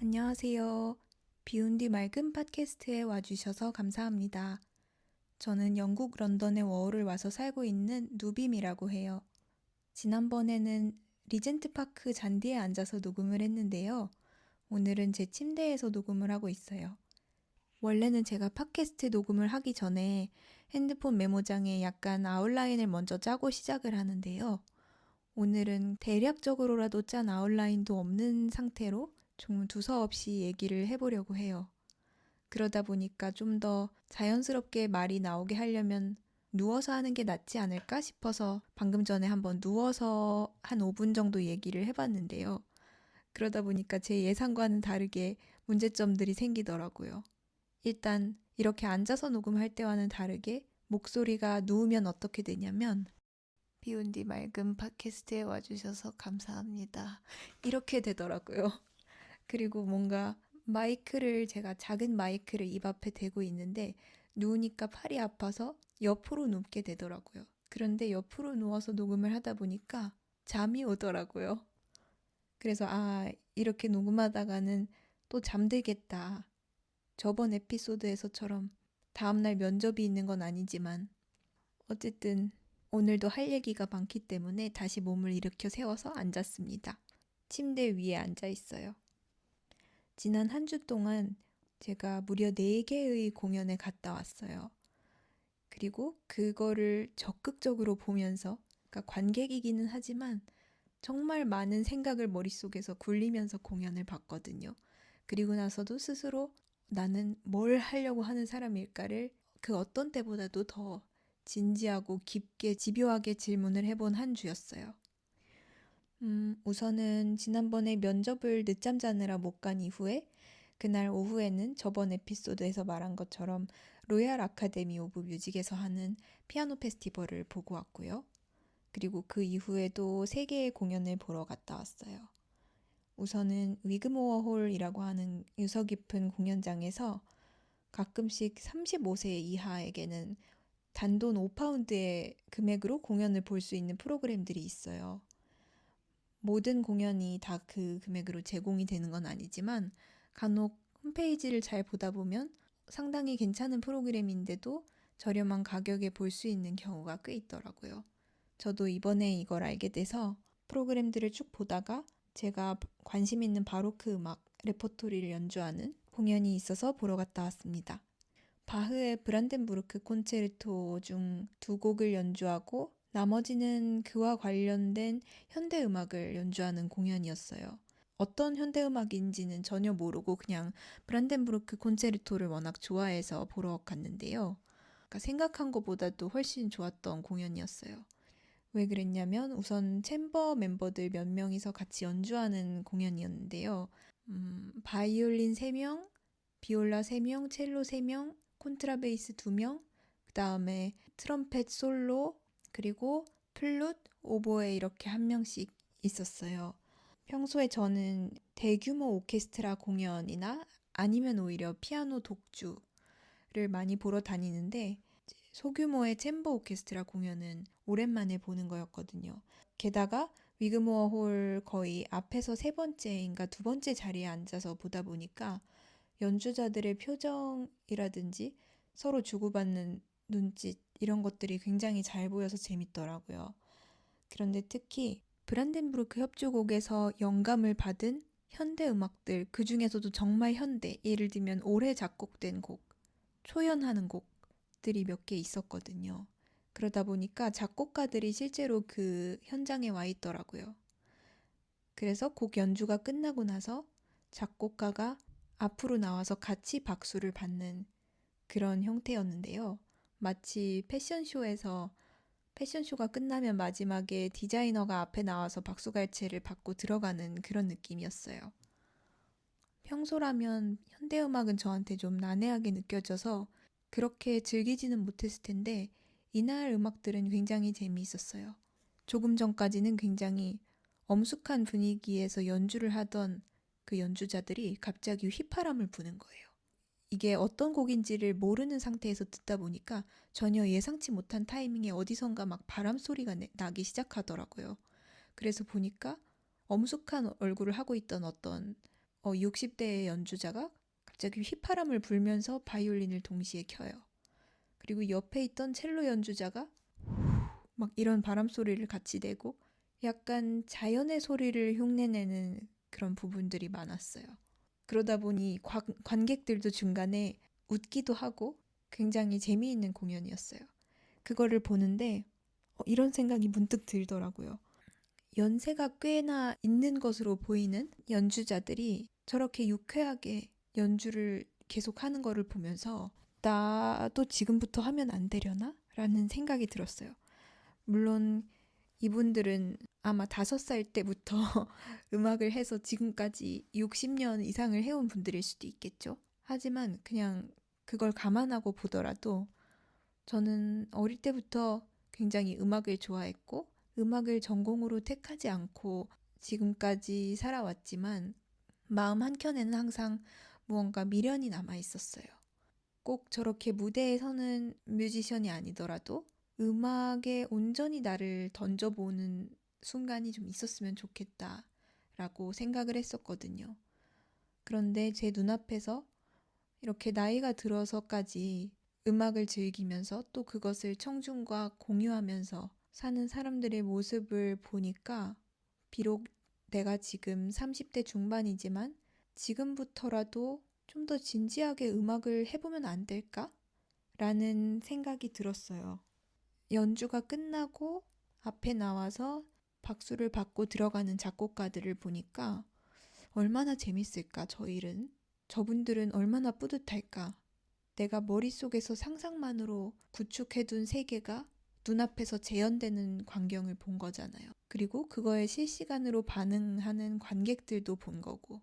안녕하세요. 비운 뒤 맑은 팟캐스트에 와주셔서 감사합니다. 저는 영국 런던의 워홀을 와서 살고 있는 누빔이라고 해요. 지난번에는 리젠트 파크 잔디에 앉아서 녹음을 했는데요. 오늘은 제 침대에서 녹음을 하고 있어요. 원래는 제가 팟캐스트 녹음을 하기 전에 핸드폰 메모장에 약간 아웃라인을 먼저 짜고 시작을 하는데요. 오늘은 대략적으로라도 짠 아웃라인도 없는 상태로 좀 두서없이 얘기를 해보려고 해요. 그러다 보니까 좀 더 자연스럽게 말이 나오게 하려면 누워서 하는 게 낫지 않을까 싶어서 방금 전에 한번 누워서 한 5분 정도 얘기를 해봤는데요. 그러다 보니까 제 예상과는 다르게 문제점들이 생기더라고요. 일단 이렇게 앉아서 녹음할 때와는 다르게 목소리가 누우면 어떻게 되냐면 비운 뒤 맑은 팟캐스트에 와주셔서 감사합니다. 이렇게 되더라고요. 그리고 뭔가 마이크를 제가 작은 마이크를 입 앞에 대고 있는데 누우니까 팔이 아파서 옆으로 눕게 되더라고요. 그런데 옆으로 누워서 녹음을 하다 보니까 잠이 오더라고요. 그래서 이렇게 녹음하다가는 또 잠들겠다. 저번 에피소드에서처럼 다음날 면접이 있는 건 아니지만 어쨌든 오늘도 할 얘기가 많기 때문에 다시 몸을 일으켜 세워서 앉았습니다. 침대 위에 앉아 있어요. 지난 한 주 동안 제가 무려 4개의 공연에 갔다 왔어요. 그리고 그거를 적극적으로 보면서, 그러니까 관객이기는 하지만 정말 많은 생각을 머릿속에서 굴리면서 공연을 봤거든요. 그리고 나서도 스스로 나는 뭘 하려고 하는 사람일까를 그 어떤 때보다도 더 진지하고 깊게 집요하게 질문을 해본 한 주였어요. 우선은 지난번에 면접을 늦잠 자느라 못 간 이후에 그날 오후에는 저번 에피소드에서 말한 것처럼 로얄 아카데미 오브 뮤직에서 하는 피아노 페스티벌을 보고 왔고요. 그리고 그 이후에도 3개의 공연을 보러 갔다 왔어요. 우선은 위그모어 홀이라고 하는 유서 깊은 공연장에서 가끔씩 35세 이하에게는 단돈 5파운드의 금액으로 공연을 볼 수 있는 프로그램들이 있어요. 모든 공연이 다 그 금액으로 제공이 되는 건 아니지만 간혹 홈페이지를 잘 보다 보면 상당히 괜찮은 프로그램인데도 저렴한 가격에 볼 수 있는 경우가 꽤 있더라고요. 저도 이번에 이걸 알게 돼서 프로그램들을 쭉 보다가 제가 관심 있는 바로크 음악 레퍼토리를 연주하는 공연이 있어서 보러 갔다 왔습니다. 바흐의 브란덴부르크 콘체르토 중 2곡을 연주하고 나머지는 그와 관련된 현대음악을 연주하는 공연이었어요. 어떤 현대음악인지는 전혀 모르고 그냥 브란덴부르크 콘체르토를 워낙 좋아해서 보러 갔는데요. 그러니까 생각한 것보다도 훨씬 좋았던 공연이었어요. 왜 그랬냐면 우선 챔버 멤버들 몇 명이서 같이 연주하는 공연이었는데요. 바이올린 3명, 비올라 3명, 첼로 3명, 콘트라베이스 2명, 그 다음에 트럼펫 솔로, 그리고 플룻, 오보에 이렇게 한 명씩 있었어요. 평소에 저는 대규모 오케스트라 공연이나 아니면 오히려 피아노 독주를 많이 보러 다니는데 소규모의 챔버 오케스트라 공연은 오랜만에 보는 거였거든요. 게다가 위그모어 홀 거의 앞에서 3번째인가 2번째 자리에 앉아서 보다 보니까 연주자들의 표정이라든지 서로 주고받는 눈짓 이런 것들이 굉장히 잘 보여서 재밌더라고요. 그런데 특히 브란덴부르크 협주곡에서 영감을 받은 현대 음악들, 그 중에서도 정말 현대, 예를 들면 올해 작곡된 곡, 초연하는 곡들이 몇 개 있었거든요. 그러다 보니까 작곡가들이 실제로 그 현장에 와 있더라고요. 그래서 곡 연주가 끝나고 나서 작곡가가 앞으로 나와서 같이 박수를 받는 그런 형태였는데요. 마치 패션쇼가 끝나면 마지막에 디자이너가 앞에 나와서 박수갈채를 받고 들어가는 그런 느낌이었어요. 평소라면 현대음악은 저한테 좀 난해하게 느껴져서 그렇게 즐기지는 못했을 텐데 이날 음악들은 굉장히 재미있었어요. 조금 전까지는 굉장히 엄숙한 분위기에서 연주를 하던 그 연주자들이 갑자기 휘파람을 부는 거예요. 이게 어떤 곡인지를 모르는 상태에서 듣다 보니까 전혀 예상치 못한 타이밍에 어디선가 막 바람 소리가 나기 시작하더라고요. 그래서 보니까 엄숙한 얼굴을 하고 있던 어떤 60대의 연주자가 갑자기 휘파람을 불면서 바이올린을 동시에 켜요. 그리고 옆에 있던 첼로 연주자가 막 이런 바람 소리를 같이 내고 약간 자연의 소리를 흉내내는 그런 부분들이 많았어요. 그러다 보니 관객들도 중간에 웃기도 하고 굉장히 재미있는 공연이었어요. 그거를 보는데 이런 생각이 문득 들더라고요. 연세가 꽤나 있는 것으로 보이는 연주자들이 저렇게 유쾌하게 연주를 계속하는 거를 보면서 나도 지금부터 하면 안 되려나? 라는 생각이 들었어요. 물론 이분들은 아마 5살 때부터 음악을 해서 지금까지 60년 이상을 해온 분들일 수도 있겠죠. 하지만 그냥 그걸 감안하고 보더라도 저는 어릴 때부터 굉장히 음악을 좋아했고 음악을 전공으로 택하지 않고 지금까지 살아왔지만 마음 한켠에는 항상 무언가 미련이 남아 있었어요. 꼭 저렇게 무대에 서는 뮤지션이 아니더라도 음악에 온전히 나를 던져보는 순간이 좀 있었으면 좋겠다라고 생각을 했었거든요. 그런데 제 눈앞에서 이렇게 나이가 들어서까지 음악을 즐기면서 또 그것을 청중과 공유하면서 사는 사람들의 모습을 보니까 비록 내가 지금 30대 중반이지만 지금부터라도 좀 더 진지하게 음악을 해보면 안 될까? 라는 생각이 들었어요. 연주가 끝나고 앞에 나와서 박수를 받고 들어가는 작곡가들을 보니까 얼마나 재밌을까, 저 일은. 저분들은 얼마나 뿌듯할까. 내가 머릿속에서 상상만으로 구축해둔 세계가 눈앞에서 재현되는 광경을 본 거잖아요. 그리고 그거에 실시간으로 반응하는 관객들도 본 거고.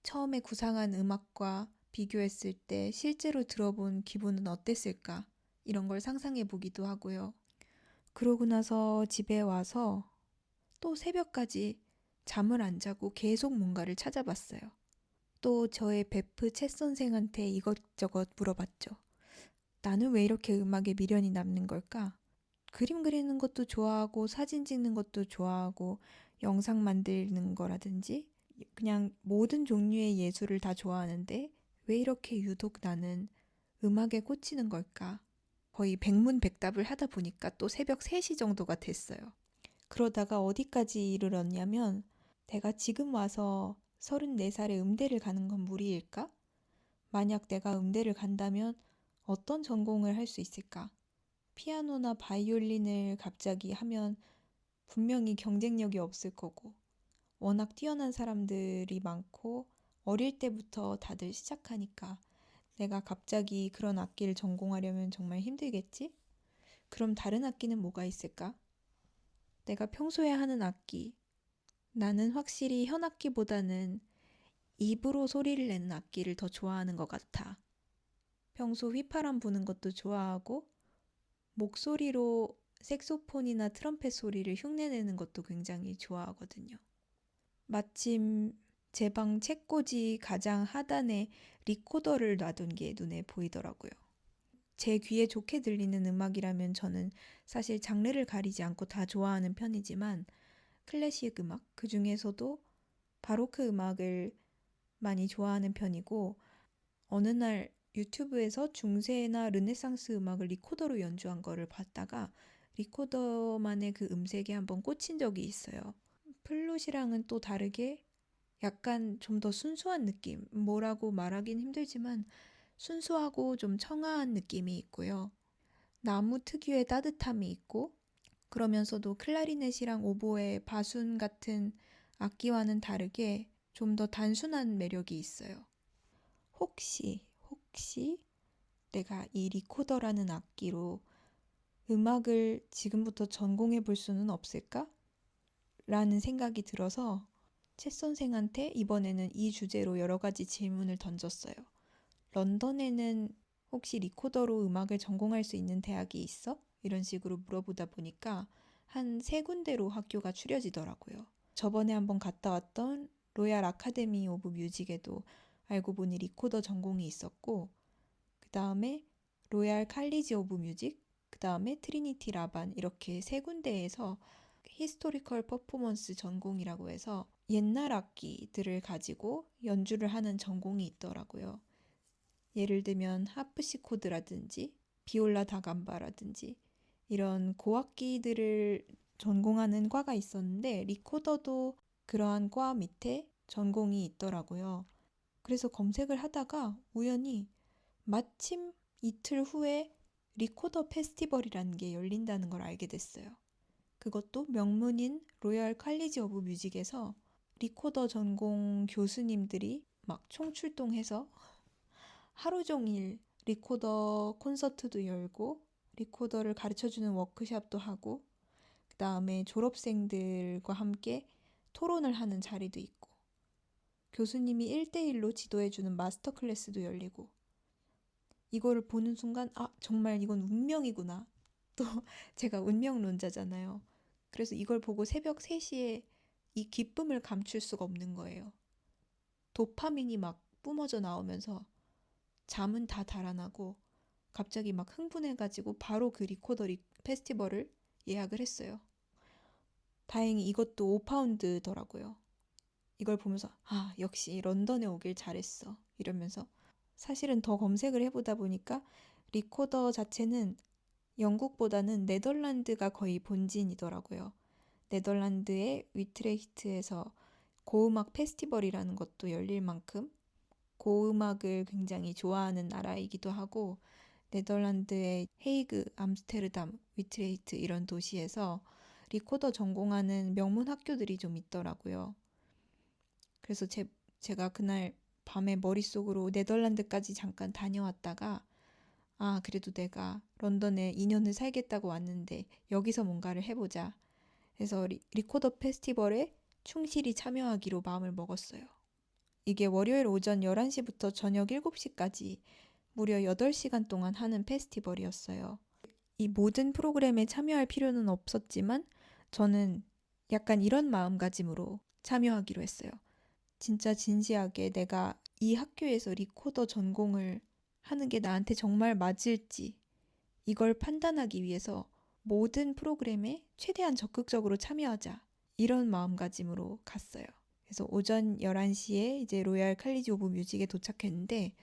처음에 구상한 음악과 비교했을 때 실제로 들어본 기분은 어땠을까? 이런 걸 상상해 보기도 하고요. 그러고 나서 집에 와서 또 새벽까지 잠을 안 자고 계속 뭔가를 찾아봤어요. 또 저의 베프 챗 선생한테 이것저것 물어봤죠. 나는 왜 이렇게 음악에 미련이 남는 걸까? 그림 그리는 것도 좋아하고 사진 찍는 것도 좋아하고 영상 만드는 거라든지 그냥 모든 종류의 예술을 다 좋아하는데 왜 이렇게 유독 나는 음악에 꽂히는 걸까? 거의 백문백답을 하다 보니까 또 새벽 3시 정도가 됐어요. 그러다가 어디까지 이르렀냐면 내가 지금 와서 34살에 음대를 가는 건 무리일까? 만약 내가 음대를 간다면 어떤 전공을 할 수 있을까? 피아노나 바이올린을 갑자기 하면 분명히 경쟁력이 없을 거고 워낙 뛰어난 사람들이 많고 어릴 때부터 다들 시작하니까 내가 갑자기 그런 악기를 전공하려면 정말 힘들겠지? 그럼 다른 악기는 뭐가 있을까? 내가 평소에 하는 악기. 나는 확실히 현악기보다는 입으로 소리를 내는 악기를 더 좋아하는 것 같아. 평소 휘파람 부는 것도 좋아하고 목소리로 색소폰이나 트럼펫 소리를 흉내내는 것도 굉장히 좋아하거든요. 마침 제 방 책꽂이 가장 하단에 리코더를 놔둔 게 눈에 보이더라고요. 제 귀에 좋게 들리는 음악이라면 저는 사실 장르를 가리지 않고 다 좋아하는 편이지만 클래식 음악, 그 중에서도 바로크 음악을 많이 좋아하는 편이고 어느 날 유튜브에서 중세나 르네상스 음악을 리코더로 연주한 거를 봤다가 리코더만의 그 음색에 한번 꽂힌 적이 있어요. 플룻이랑은 또 다르게 약간 좀 더 순수한 느낌, 뭐라고 말하긴 힘들지만 순수하고 좀 청아한 느낌이 있고요. 나무 특유의 따뜻함이 있고 그러면서도 클라리넷이랑 오보에 바순 같은 악기와는 다르게 좀 더 단순한 매력이 있어요. 혹시 내가 이 리코더라는 악기로 음악을 지금부터 전공해 볼 수는 없을까? 라는 생각이 들어서 챗 선생한테 이번에는 이 주제로 여러 가지 질문을 던졌어요. 런던에는 혹시 리코더로 음악을 전공할 수 있는 대학이 있어? 이런 식으로 물어보다 보니까 한 3군데로 학교가 추려지더라고요. 저번에 한번 갔다 왔던 로얄 아카데미 오브 뮤직에도 알고 보니 리코더 전공이 있었고 그 다음에 로얄 칼리지 오브 뮤직, 그 다음에 트리니티 라반 이렇게 3군데에서 히스토리컬 퍼포먼스 전공이라고 해서 옛날 악기들을 가지고 연주를 하는 전공이 있더라고요. 예를 들면 하프시코드라든지 비올라 다감바라든지 이런 고악기들을 전공하는 과가 있었는데 리코더도 그러한 과 밑에 전공이 있더라고요. 그래서 검색을 하다가 우연히 마침 이틀 후에 리코더 페스티벌이라는 게 열린다는 걸 알게 됐어요. 그것도 명문인 로열 칼리지 오브 뮤직에서 리코더 전공 교수님들이 막 총출동해서 하루 종일 리코더 콘서트도 열고 리코더를 가르쳐주는 워크숍도 하고 그 다음에 졸업생들과 함께 토론을 하는 자리도 있고 교수님이 1대1로 지도해주는 마스터 클래스도 열리고 이거를 보는 순간 정말 이건 운명이구나. 또 제가 운명론자잖아요. 그래서 이걸 보고 새벽 3시에 이 기쁨을 감출 수가 없는 거예요. 도파민이 막 뿜어져 나오면서 잠은 다 달아나고 갑자기 막 흥분해가지고 바로 그 리코더 페스티벌을 예약을 했어요. 다행히 이것도 5파운드더라고요. 이걸 보면서 역시 런던에 오길 잘했어 이러면서 사실은 더 검색을 해보다 보니까 리코더 자체는 영국보다는 네덜란드가 거의 본진이더라고요. 네덜란드의 위트레히트에서 고음악 페스티벌이라는 것도 열릴 만큼 고음악을 굉장히 좋아하는 나라이기도 하고 네덜란드의 헤이그, 암스테르담, 위트레히트 이런 도시에서 리코더 전공하는 명문 학교들이 좀 있더라고요. 그래서 제가 그날 밤에 머릿속으로 네덜란드까지 잠깐 다녀왔다가 그래도 내가 런던에 2년을 살겠다고 왔는데 여기서 뭔가를 해보자 해서 리코더 페스티벌에 충실히 참여하기로 마음을 먹었어요. 이게 월요일 오전 11시부터 저녁 7시까지 무려 8시간 동안 하는 페스티벌이었어요. 이 모든 프로그램에 참여할 필요는 없었지만 저는 약간 이런 마음가짐으로 참여하기로 했어요. 진짜 진지하게 내가 이 학교에서 리코더 전공을 하는 게 나한테 정말 맞을지 이걸 판단하기 위해서 모든 프로그램에 최대한 적극적으로 참여하자 이런 마음가짐으로 갔어요. 그래서 오전 11시에 이제 로얄 칼리지 오브 뮤직에 도착했는데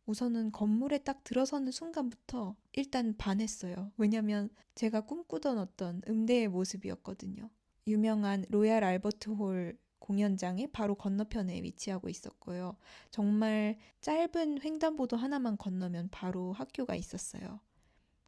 우선은 건물에 딱 들어서는 순간부터 일단 반했어요. 왜냐면 제가 꿈꾸던 어떤 음대의 모습이었거든요. 유명한 로얄 알버트 홀 공연장의 바로 건너편에 위치하고 있었고요. 정말 짧은 횡단보도 하나만 건너면 바로 학교가 있었어요.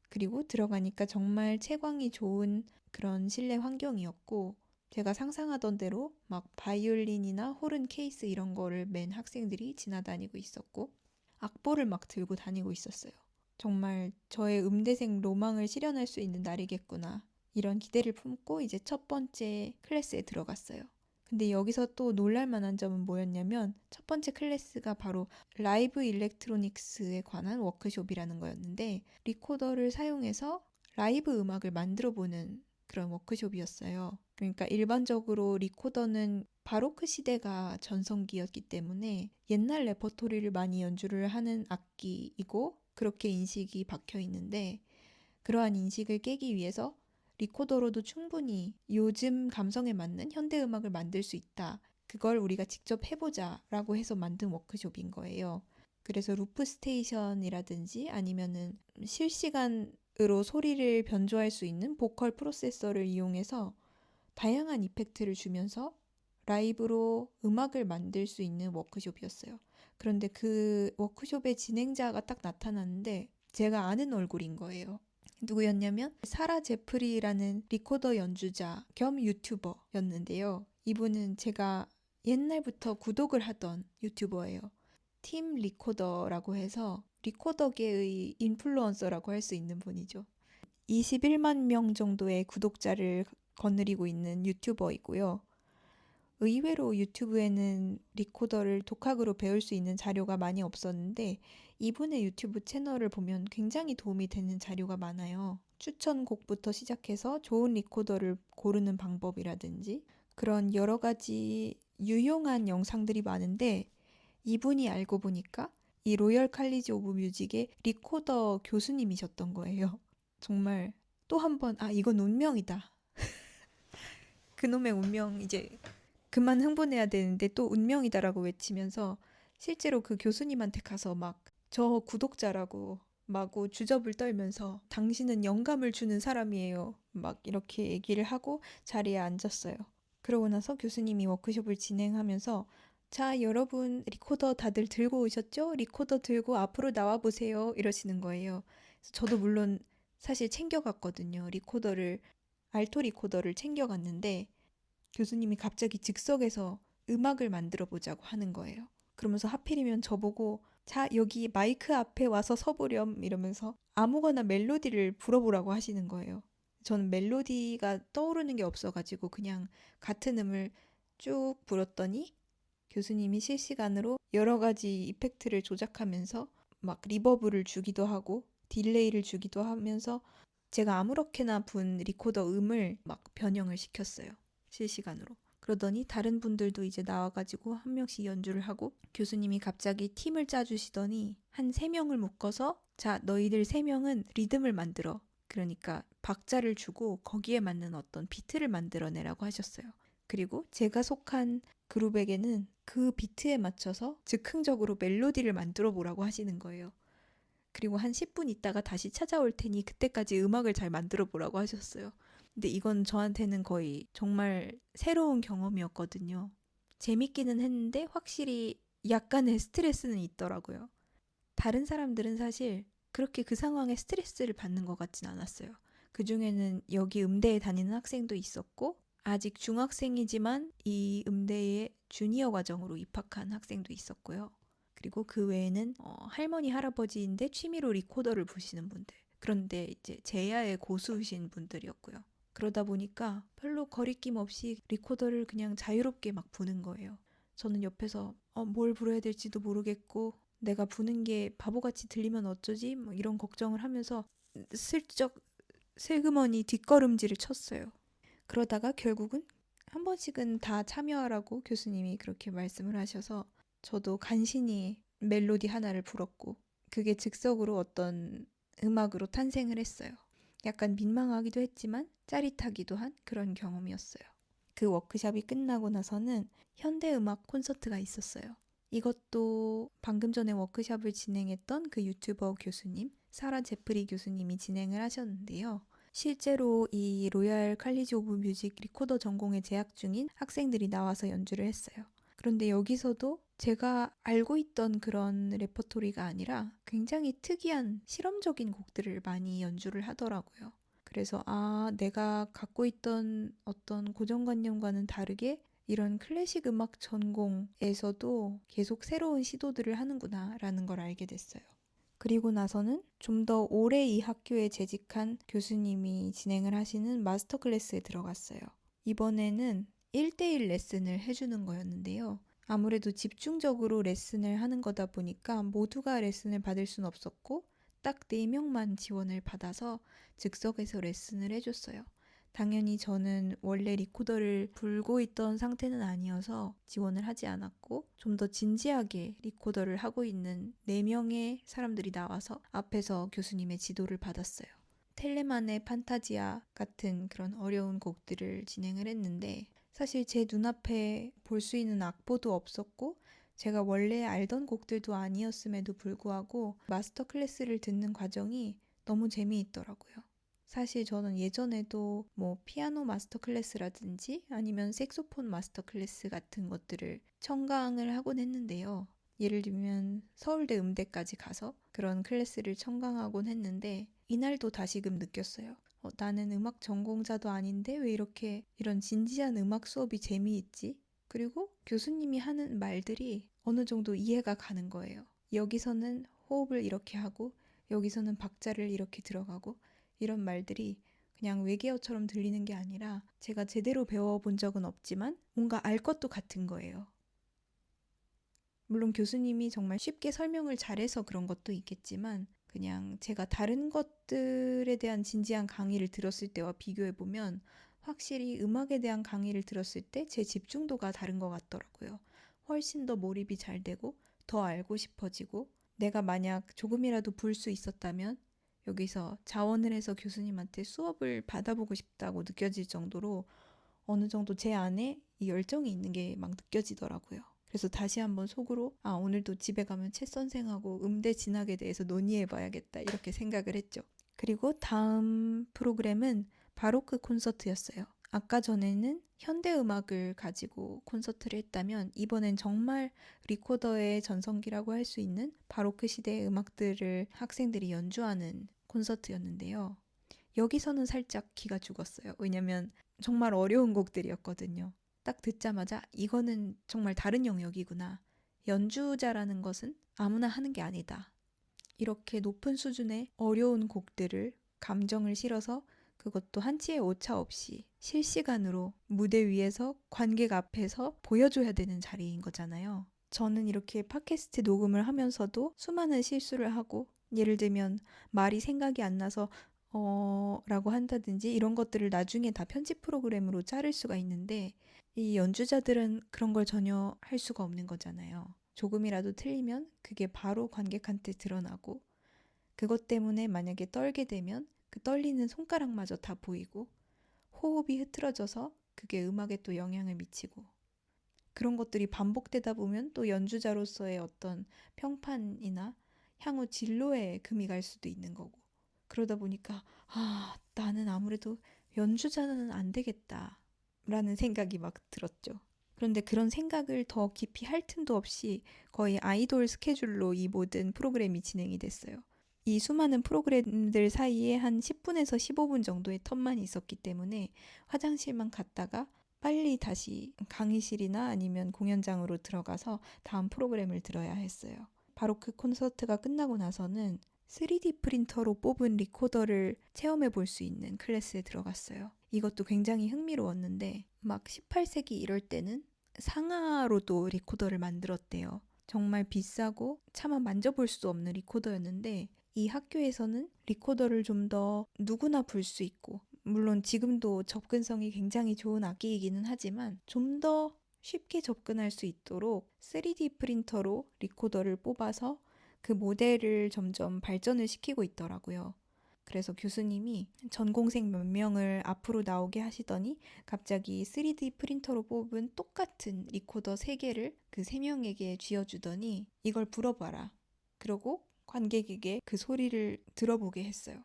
그리고 들어가니까 정말 채광이 좋은 그런 실내 환경이었고 제가 상상하던 대로 막 바이올린이나 호른 케이스 이런 거를 맨 학생들이 지나다니고 있었고 악보를 막 들고 다니고 있었어요. 정말 저의 음대생 로망을 실현할 수 있는 날이겠구나. 이런 기대를 품고 이제 첫 번째 클래스에 들어갔어요. 근데 여기서 또 놀랄 만한 점은 뭐였냐면 첫 번째 클래스가 바로 라이브 일렉트로닉스에 관한 워크숍이라는 거였는데 리코더를 사용해서 라이브 음악을 만들어 보는 그런 워크숍이었어요. 그러니까 일반적으로 리코더는 바로크 시대가 전성기였기 때문에 옛날 레퍼토리를 많이 연주를 하는 악기이고 그렇게 인식이 박혀 있는데 그러한 인식을 깨기 위해서 리코더로도 충분히 요즘 감성에 맞는 현대 음악을 만들 수 있다. 그걸 우리가 직접 해보자 라고 해서 만든 워크숍인 거예요. 그래서 루프 스테이션이라든지 아니면은 실시간으로 소리를 변조할 수 있는 보컬 프로세서를 이용해서 다양한 이펙트를 주면서 라이브로 음악을 만들 수 있는 워크숍이었어요. 그런데 그 워크숍의 진행자가 딱 나타났는데 제가 아는 얼굴인 거예요. 누구였냐면 사라 제프리라는 리코더 연주자 겸 유튜버였는데요. 이분은 제가 옛날부터 구독을 하던 유튜버예요. 팀 리코더라고 해서 리코더계의 인플루언서라고 할 수 있는 분이죠. 21만 명 정도의 구독자를 거느리고 있는 유튜버이고요. 의외로 유튜브에는 리코더를 독학으로 배울 수 있는 자료가 많이 없었는데 이분의 유튜브 채널을 보면 굉장히 도움이 되는 자료가 많아요. 추천곡부터 시작해서 좋은 리코더를 고르는 방법이라든지 그런 여러 가지 유용한 영상들이 많은데 이분이 알고 보니까 이 로열 칼리지 오브 뮤직의 리코더 교수님이셨던 거예요. 정말 또 한 번 이건 운명이다. 그놈의 운명 이제 그만 흥분해야 되는데 또 운명이다라고 외치면서 실제로 그 교수님한테 가서 막 저 구독자라고 마구 주접을 떨면서 당신은 영감을 주는 사람이에요. 막 이렇게 얘기를 하고 자리에 앉았어요. 그러고 나서 교수님이 워크숍을 진행하면서 자, 여러분 리코더 다들 들고 오셨죠? 리코더 들고 앞으로 나와 보세요. 이러시는 거예요. 그래서 저도 물론 사실 챙겨갔거든요. 알토 리코더를 챙겨갔는데 교수님이 갑자기 즉석에서 음악을 만들어 보자고 하는 거예요. 그러면서 하필이면 저보고 자, 여기 마이크 앞에 와서 서보렴 이러면서 아무거나 멜로디를 불어보라고 하시는 거예요. 저는 멜로디가 떠오르는 게 없어가지고 그냥 같은 음을 쭉 불었더니 교수님이 실시간으로 여러 가지 이펙트를 조작하면서 막 리버브를 주기도 하고 딜레이를 주기도 하면서 제가 아무렇게나 분 리코더 음을 막 변형을 시켰어요. 실시간으로. 그러더니 다른 분들도 이제 나와가지고 한 명씩 연주를 하고 교수님이 갑자기 팀을 짜주시더니 한 3명을 묶어서 자, 너희들 3명은 리듬을 만들어. 그러니까 박자를 주고 거기에 맞는 어떤 비트를 만들어내라고 하셨어요. 그리고 제가 속한 그룹에게는 그 비트에 맞춰서 즉흥적으로 멜로디를 만들어 보라고 하시는 거예요. 그리고 한 10분 있다가 다시 찾아올 테니 그때까지 음악을 잘 만들어 보라고 하셨어요. 근데 이건 저한테는 거의 정말 새로운 경험이었거든요. 재밌기는 했는데 확실히 약간의 스트레스는 있더라고요. 다른 사람들은 사실 그렇게 그 상황에 스트레스를 받는 것 같진 않았어요. 그 중에는 여기 음대에 다니는 학생도 있었고, 아직 중학생이지만 이 음대에 주니어 과정으로 입학한 학생도 있었고요. 그리고 그 외에는 할머니, 할아버지인데 취미로 리코더를 부시는 분들. 그런데 이제 제야의 고수이신 분들이었고요. 그러다 보니까 별로 거리낌 없이 리코더를 그냥 자유롭게 막 부는 거예요. 저는 옆에서 뭘 불어야 될지도 모르겠고 내가 부는 게 바보같이 들리면 어쩌지? 뭐 이런 걱정을 하면서 슬쩍 슬그머니 뒷걸음질을 쳤어요. 그러다가 결국은 한 번씩은 다 참여하라고 교수님이 그렇게 말씀을 하셔서 저도 간신히 멜로디 하나를 불었고 그게 즉석으로 어떤 음악으로 탄생을 했어요. 약간 민망하기도 했지만 짜릿하기도 한 그런 경험이었어요. 그 워크숍이 끝나고 나서는 현대음악 콘서트가 있었어요. 이것도 방금 전에 워크숍을 진행했던 그 유튜버 교수님, 사라 제프리 교수님이 진행을 하셨는데요. 실제로 이 로얄 칼리지 오브 뮤직 리코더 전공에 재학 중인 학생들이 나와서 연주를 했어요. 그런데 여기서도 제가 알고 있던 그런 레퍼토리가 아니라 굉장히 특이한 실험적인 곡들을 많이 연주를 하더라고요. 그래서 내가 갖고 있던 어떤 고정관념과는 다르게 이런 클래식 음악 전공에서도 계속 새로운 시도들을 하는구나라는 걸 알게 됐어요. 그리고 나서는 좀 더 오래 이 학교에 재직한 교수님이 진행을 하시는 마스터 클래스에 들어갔어요. 이번에는 1대1 레슨을 해주는 거였는데요. 아무래도 집중적으로 레슨을 하는 거다 보니까 모두가 레슨을 받을 순 없었고 딱 4명만 지원을 받아서 즉석에서 레슨을 해줬어요. 당연히 저는 원래 리코더를 불고 있던 상태는 아니어서 지원을 하지 않았고 좀 더 진지하게 리코더를 하고 있는 4명의 사람들이 나와서 앞에서 교수님의 지도를 받았어요. 텔레만의 판타지아 같은 그런 어려운 곡들을 진행을 했는데 사실 제 눈앞에 볼 수 있는 악보도 없었고 제가 원래 알던 곡들도 아니었음에도 불구하고 마스터 클래스를 듣는 과정이 너무 재미있더라고요. 사실 저는 예전에도 뭐 피아노 마스터 클래스라든지 아니면 색소폰 마스터 클래스 같은 것들을 청강을 하곤 했는데요. 예를 들면 서울대 음대까지 가서 그런 클래스를 청강하곤 했는데 이날도 다시금 느꼈어요. 나는 음악 전공자도 아닌데 왜 이렇게 이런 진지한 음악 수업이 재미있지? 그리고 교수님이 하는 말들이 어느 정도 이해가 가는 거예요. 여기서는 호흡을 이렇게 하고 여기서는 박자를 이렇게 들어가고 이런 말들이 그냥 외계어처럼 들리는 게 아니라 제가 제대로 배워본 적은 없지만 뭔가 알 것도 같은 거예요. 물론 교수님이 정말 쉽게 설명을 잘해서 그런 것도 있겠지만 그냥 제가 다른 것들에 대한 진지한 강의를 들었을 때와 비교해보면 확실히 음악에 대한 강의를 들었을 때 제 집중도가 다른 것 같더라고요. 훨씬 더 몰입이 잘 되고 더 알고 싶어지고 내가 만약 조금이라도 불 수 있었다면 여기서 자원을 해서 교수님한테 수업을 받아보고 싶다고 느껴질 정도로 어느 정도 제 안에 이 열정이 있는 게 막 느껴지더라고요. 그래서 다시 한번 속으로 오늘도 집에 가면 채 선생하고 음대 진학에 대해서 논의해봐야겠다 이렇게 생각을 했죠. 그리고 다음 프로그램은 바로크 콘서트였어요. 아까 전에는 현대음악을 가지고 콘서트를 했다면 이번엔 정말 리코더의 전성기라고 할 수 있는 바로크 시대의 음악들을 학생들이 연주하는 콘서트였는데요. 여기서는 살짝 기가 죽었어요. 왜냐면 정말 어려운 곡들이었거든요. 딱 듣자마자 이거는 정말 다른 영역이구나. 연주자라는 것은 아무나 하는 게 아니다. 이렇게 높은 수준의 어려운 곡들을 감정을 실어서 그것도 한치의 오차 없이 실시간으로 무대 위에서 관객 앞에서 보여줘야 되는 자리인 거잖아요. 저는 이렇게 팟캐스트 녹음을 하면서도 수많은 실수를 하고 예를 들면 말이 생각이 안 나서 라고 한다든지 이런 것들을 나중에 다 편집 프로그램으로 자를 수가 있는데 이 연주자들은 그런 걸 전혀 할 수가 없는 거잖아요. 조금이라도 틀리면 그게 바로 관객한테 드러나고 그것 때문에 만약에 떨게 되면 그 떨리는 손가락마저 다 보이고 호흡이 흐트러져서 그게 음악에 또 영향을 미치고 그런 것들이 반복되다 보면 또 연주자로서의 어떤 평판이나 향후 진로에 금이 갈 수도 있는 거고 그러다 보니까 나는 아무래도 연주자는 안 되겠다 라는 생각이 막 들었죠. 그런데 그런 생각을 더 깊이 할 틈도 없이 거의 아이돌 스케줄로 이 모든 프로그램이 진행이 됐어요. 이 수많은 프로그램들 사이에 한 10분에서 15분 정도의 텀만 있었기 때문에 화장실만 갔다가 빨리 다시 강의실이나 아니면 공연장으로 들어가서 다음 프로그램을 들어야 했어요. 바로 그 콘서트가 끝나고 나서는 3D 프린터로 뽑은 리코더를 체험해 볼 수 있는 클래스에 들어갔어요. 이것도 굉장히 흥미로웠는데 막 18세기 이럴 때는 상하로도 리코더를 만들었대요. 정말 비싸고 차마 만져볼 수 없는 리코더였는데 이 학교에서는 리코더를 좀 더 누구나 불 수 있고 물론 지금도 접근성이 굉장히 좋은 악기이기는 하지만 좀 더 쉽게 접근할 수 있도록 3D 프린터로 리코더를 뽑아서 그 모델을 점점 발전을 시키고 있더라고요. 그래서 교수님이 전공생 몇 명을 앞으로 나오게 하시더니 갑자기 3D 프린터로 뽑은 똑같은 리코더 3개를 그 3명에게 쥐어주더니 이걸 불어봐라. 그러고 관객에게 그 소리를 들어보게 했어요.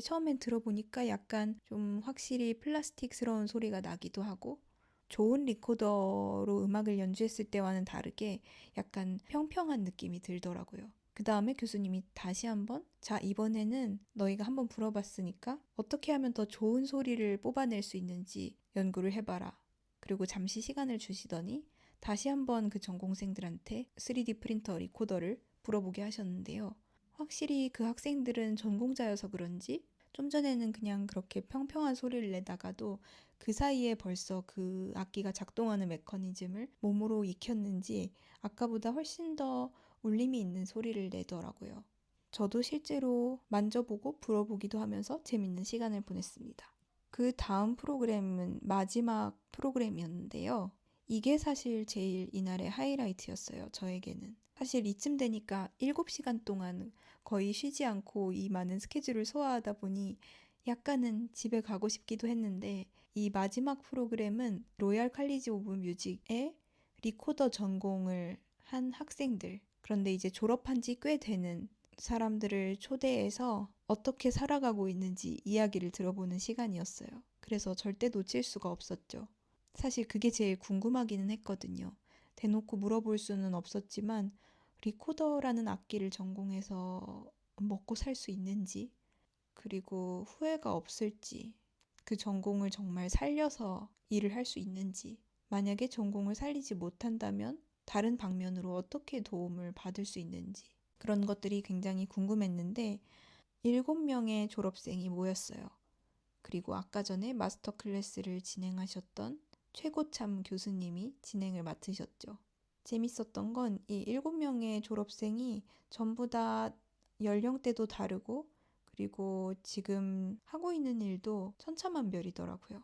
처음엔 들어보니까 약간 좀 확실히 플라스틱스러운 소리가 나기도 하고 좋은 리코더로 음악을 연주했을 때와는 다르게 약간 평평한 느낌이 들더라고요. 그 다음에 교수님이 다시 한번 자 이번에는 너희가 한번 불어봤으니까 어떻게 하면 더 좋은 소리를 뽑아낼 수 있는지 연구를 해봐라. 그리고 잠시 시간을 주시더니 다시 한번 그 전공생들한테 3D 프린터 리코더를 불어보게 하셨는데요. 확실히 그 학생들은 전공자여서 그런지 좀 전에는 그냥 그렇게 평평한 소리를 내다가도 그 사이에 벌써 그 악기가 작동하는 메커니즘을 몸으로 익혔는지 아까보다 훨씬 더 울림이 있는 소리를 내더라고요. 저도 실제로 만져보고 불어보기도 하면서 재밌는 시간을 보냈습니다. 그 다음 프로그램은 마지막 프로그램이었는데요. 이게 사실 제일 이날의 하이라이트였어요, 저에게는. 사실 이쯤 되니까 7시간 동안 거의 쉬지 않고 이 많은 스케줄을 소화하다 보니 약간은 집에 가고 싶기도 했는데 이 마지막 프로그램은 로얄 칼리지 오브 뮤직의 리코더 전공을 한 학생들 그런데 이제 졸업한 지 꽤 되는 사람들을 초대해서 어떻게 살아가고 있는지 이야기를 들어보는 시간이었어요. 그래서 절대 놓칠 수가 없었죠. 사실 그게 제일 궁금하기는 했거든요. 대놓고 물어볼 수는 없었지만 리코더라는 악기를 전공해서 먹고 살 수 있는지 그리고 후회가 없을지 그 전공을 정말 살려서 일을 할 수 있는지 만약에 전공을 살리지 못한다면 다른 방면으로 어떻게 도움을 받을 수 있는지 그런 것들이 굉장히 궁금했는데 7명의 졸업생이 모였어요. 그리고 아까 전에 마스터 클래스를 진행하셨던 최고참 교수님이 진행을 맡으셨죠. 재밌었던 건 이 7명의 졸업생이 전부 다 연령대도 다르고 그리고 지금 하고 있는 일도 천차만별이더라고요.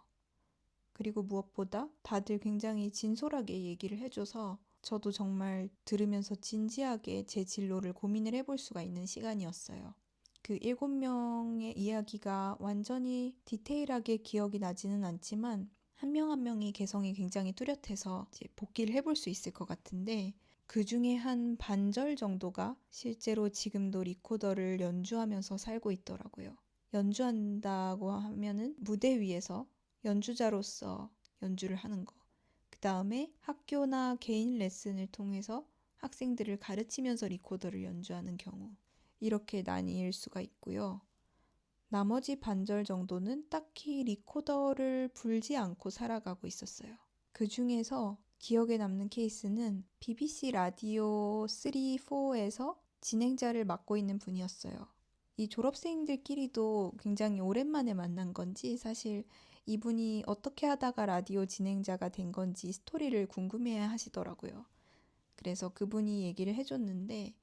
그리고 무엇보다 다들 굉장히 진솔하게 얘기를 해줘서 저도 정말 들으면서 진지하게 제 진로를 고민을 해볼 수가 있는 시간이었어요. 그 7명의 이야기가 완전히 디테일하게 기억이 나지는 않지만 한 명 한 명이 개성이 굉장히 뚜렷해서 이제 복귀를 해볼 수 있을 것 같은데 그 중에 한 반절 정도가 실제로 지금도 리코더를 연주하면서 살고 있더라고요. 연주한다고 하면은 무대 위에서 연주자로서 연주를 하는 거. 그 다음에 학교나 개인 레슨을 통해서 학생들을 가르치면서 리코더를 연주하는 경우. 이렇게 나뉠 수가 있고요. 나머지 반절 정도는 딱히 리코더를 불지 않고 살아가고 있었어요. 그 중에서 기억에 남는 케이스는 BBC 라디오 3, 4에서 진행자를 맡고 있는 분이었어요. 이 졸업생들끼리도 굉장히 오랜만에 만난 건지 사실 이분이 어떻게 하다가 라디오 진행자가 된 건지 스토리를 궁금해 하시더라고요. 그래서 그분이 얘기를 해줬는데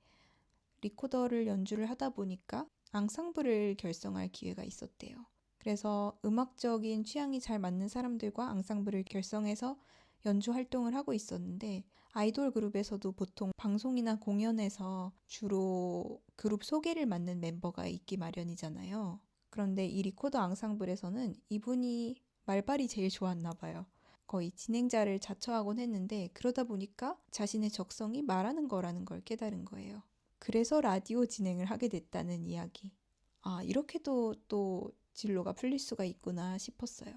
리코더를 연주를 하다 보니까 앙상블을 결성할 기회가 있었대요. 그래서 음악적인 취향이 잘 맞는 사람들과 앙상블을 결성해서 연주 활동을 하고 있었는데 아이돌 그룹에서도 보통 방송이나 공연에서 주로 그룹 소개를 맡는 멤버가 있기 마련이잖아요. 그런데 이 리코더 앙상블에서는 이분이 말발이 제일 좋았나 봐요. 거의 진행자를 자처하곤 했는데 그러다 보니까 자신의 적성이 말하는 거라는 걸 깨달은 거예요. 그래서 라디오 진행을 하게 됐다는 이야기. 아, 이렇게도 또 진로가 풀릴 수가 있구나 싶었어요.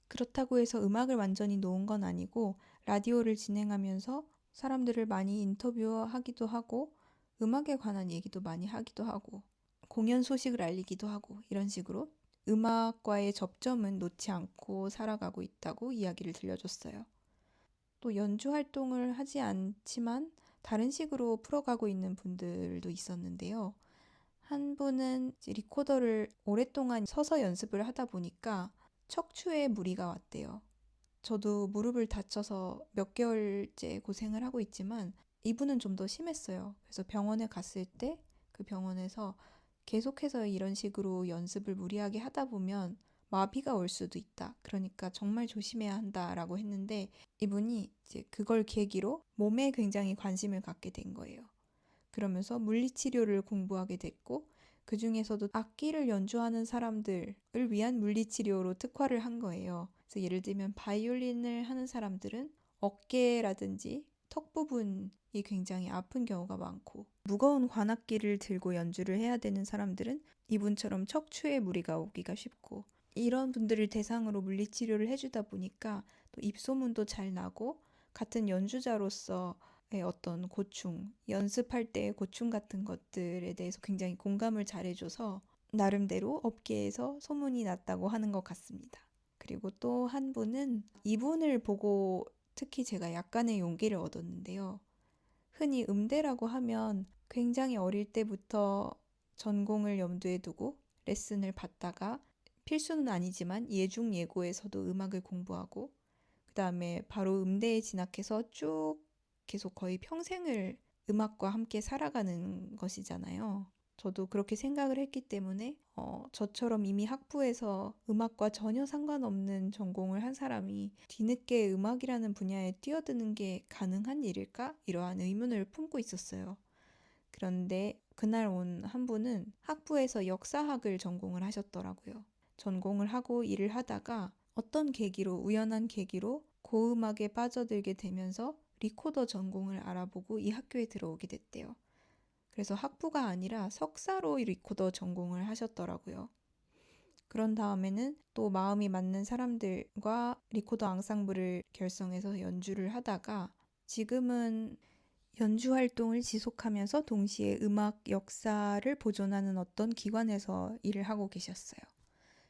그렇다고 해서 음악을 완전히 놓은 건 아니고 라디오를 진행하면서 사람들을 많이 인터뷰하기도 하고 음악에 관한 얘기도 많이 하기도 하고 공연 소식을 알리기도 하고 이런 식으로 음악과의 접점은 놓지 않고 살아가고 있다고 이야기를 들려줬어요. 또 연주 활동을 하지 않지만 다른 식으로 풀어가고 있는 분들도 있었는데요. 한 분은 리코더를 오랫동안 서서 연습을 하다 보니까 척추에 무리가 왔대요. 저도 무릎을 다쳐서 몇 개월째 고생을 하고 있지만 이분은 좀 더 심했어요. 그래서 병원에 갔을 때 그 병원에서 계속해서 이런 식으로 연습을 무리하게 하다 보면 마비가 올 수도 있다. 그러니까 정말 조심해야 한다라고 했는데 이분이 이제 그걸 계기로 몸에 굉장히 관심을 갖게 된 거예요. 그러면서 물리치료를 공부하게 됐고 그 중에서도 악기를 연주하는 사람들을 위한 물리치료로 특화를 한 거예요. 그래서 예를 들면 바이올린을 하는 사람들은 어깨라든지 턱 부분이 굉장히 아픈 경우가 많고 무거운 관악기를 들고 연주를 해야 되는 사람들은 이분처럼 척추에 무리가 오기가 쉽고 이런 분들을 대상으로 물리치료를 해주다 보니까 또 입소문도 잘 나고 같은 연주자로서 어떤 고충, 연습할 때의 고충 같은 것들에 대해서 굉장히 공감을 잘해줘서 나름대로 업계에서 소문이 났다고 하는 것 같습니다. 그리고 또 한 분은 이분을 보고 특히 제가 약간의 용기를 얻었는데요. 흔히 음대라고 하면 굉장히 어릴 때부터 전공을 염두에 두고 레슨을 받다가 필수는 아니지만 예중예고에서도 음악을 공부하고 그 다음에 바로 음대에 진학해서 쭉 계속 거의 평생을 음악과 함께 살아가는 것이잖아요. 저도 그렇게 생각을 했기 때문에 저처럼 이미 학부에서 음악과 전혀 상관없는 전공을 한 사람이 뒤늦게 음악이라는 분야에 뛰어드는 게 가능한 일일까? 이러한 의문을 품고 있었어요. 그런데 그날 온 한 분은 학부에서 역사학을 전공을 하셨더라고요. 전공을 하고 일을 하다가 어떤 계기로, 우연한 계기로 고음악에 빠져들게 되면서 리코더 전공을 알아보고 이 학교에 들어오게 됐대요. 그래서 학부가 아니라 석사로 리코더 전공을 하셨더라고요. 그런 다음에는 또 마음이 맞는 사람들과 리코더 앙상블을 결성해서 연주를 하다가 지금은 연주 활동을 지속하면서 동시에 음악 역사를 보존하는 어떤 기관에서 일을 하고 계셨어요.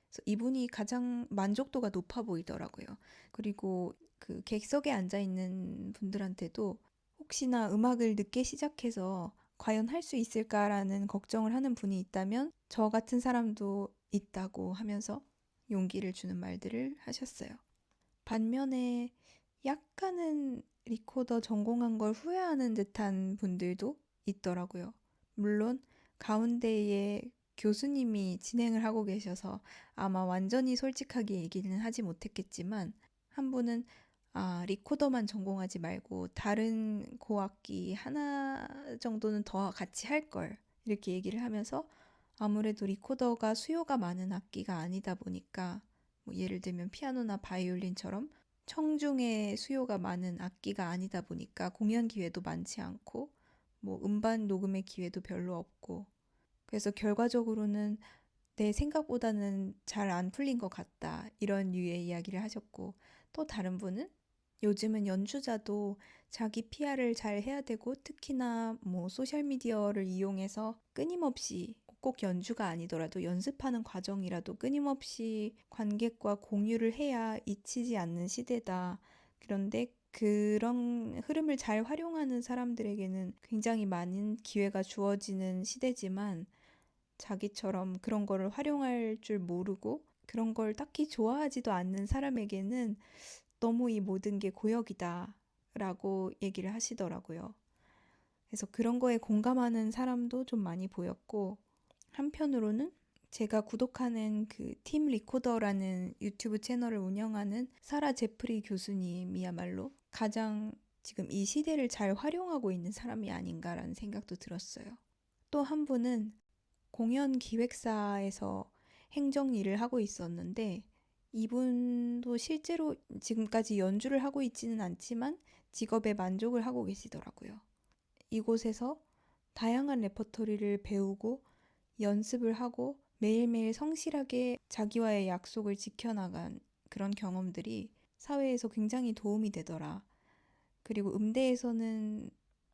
그래서 이분이 가장 만족도가 높아 보이더라고요. 그리고 그 객석에 앉아 있는 분들한테도 혹시나 음악을 늦게 시작해서 과연 할 수 있을까라는 걱정을 하는 분이 있다면 저 같은 사람도 있다고 하면서 용기를 주는 말들을 하셨어요. 반면에 약간은 리코더 전공한 걸 후회하는 듯한 분들도 있더라고요. 물론 가운데에 교수님이 진행을 하고 계셔서 아마 완전히 솔직하게 얘기는 하지 못했겠지만 한 분은 리코더만 전공하지 말고 다른 고악기 하나 정도는 더 같이 할 걸 이렇게 얘기를 하면서 아무래도 리코더가 수요가 많은 악기가 아니다 보니까 뭐 예를 들면 피아노나 바이올린처럼 청중의 수요가 많은 악기가 아니다 보니까 공연 기회도 많지 않고 뭐 음반 녹음의 기회도 별로 없고 그래서 결과적으로는 내 생각보다는 잘 안 풀린 것 같다. 이런 류의 이야기를 하셨고 또 다른 분은 요즘은 연주자도 자기 PR을 잘 해야 되고 특히나 뭐 소셜미디어를 이용해서 끊임없이 꼭 연주가 아니더라도 연습하는 과정이라도 끊임없이 관객과 공유를 해야 잊히지 않는 시대다. 그런데 그런 흐름을 잘 활용하는 사람들에게는 굉장히 많은 기회가 주어지는 시대지만 자기처럼 그런 거를 활용할 줄 모르고 그런 걸 딱히 좋아하지도 않는 사람에게는 너무 이 모든 게 고역이다 라고 얘기를 하시더라고요. 그래서 그런 거에 공감하는 사람도 좀 많이 보였고 한편으로는 제가 구독하는 그 팀 리코더라는 유튜브 채널을 운영하는 사라 제프리 교수님이야말로 가장 지금 이 시대를 잘 활용하고 있는 사람이 아닌가라는 생각도 들었어요. 또 한 분은 공연 기획사에서 행정 일을 하고 있었는데 이분도 실제로 지금까지 연주를 하고 있지는 않지만 직업에 만족을 하고 계시더라고요. 이곳에서 다양한 레퍼토리를 배우고 연습을 하고 매일매일 성실하게 자기와의 약속을 지켜나간 그런 경험들이 사회에서 굉장히 도움이 되더라. 그리고 음대에서는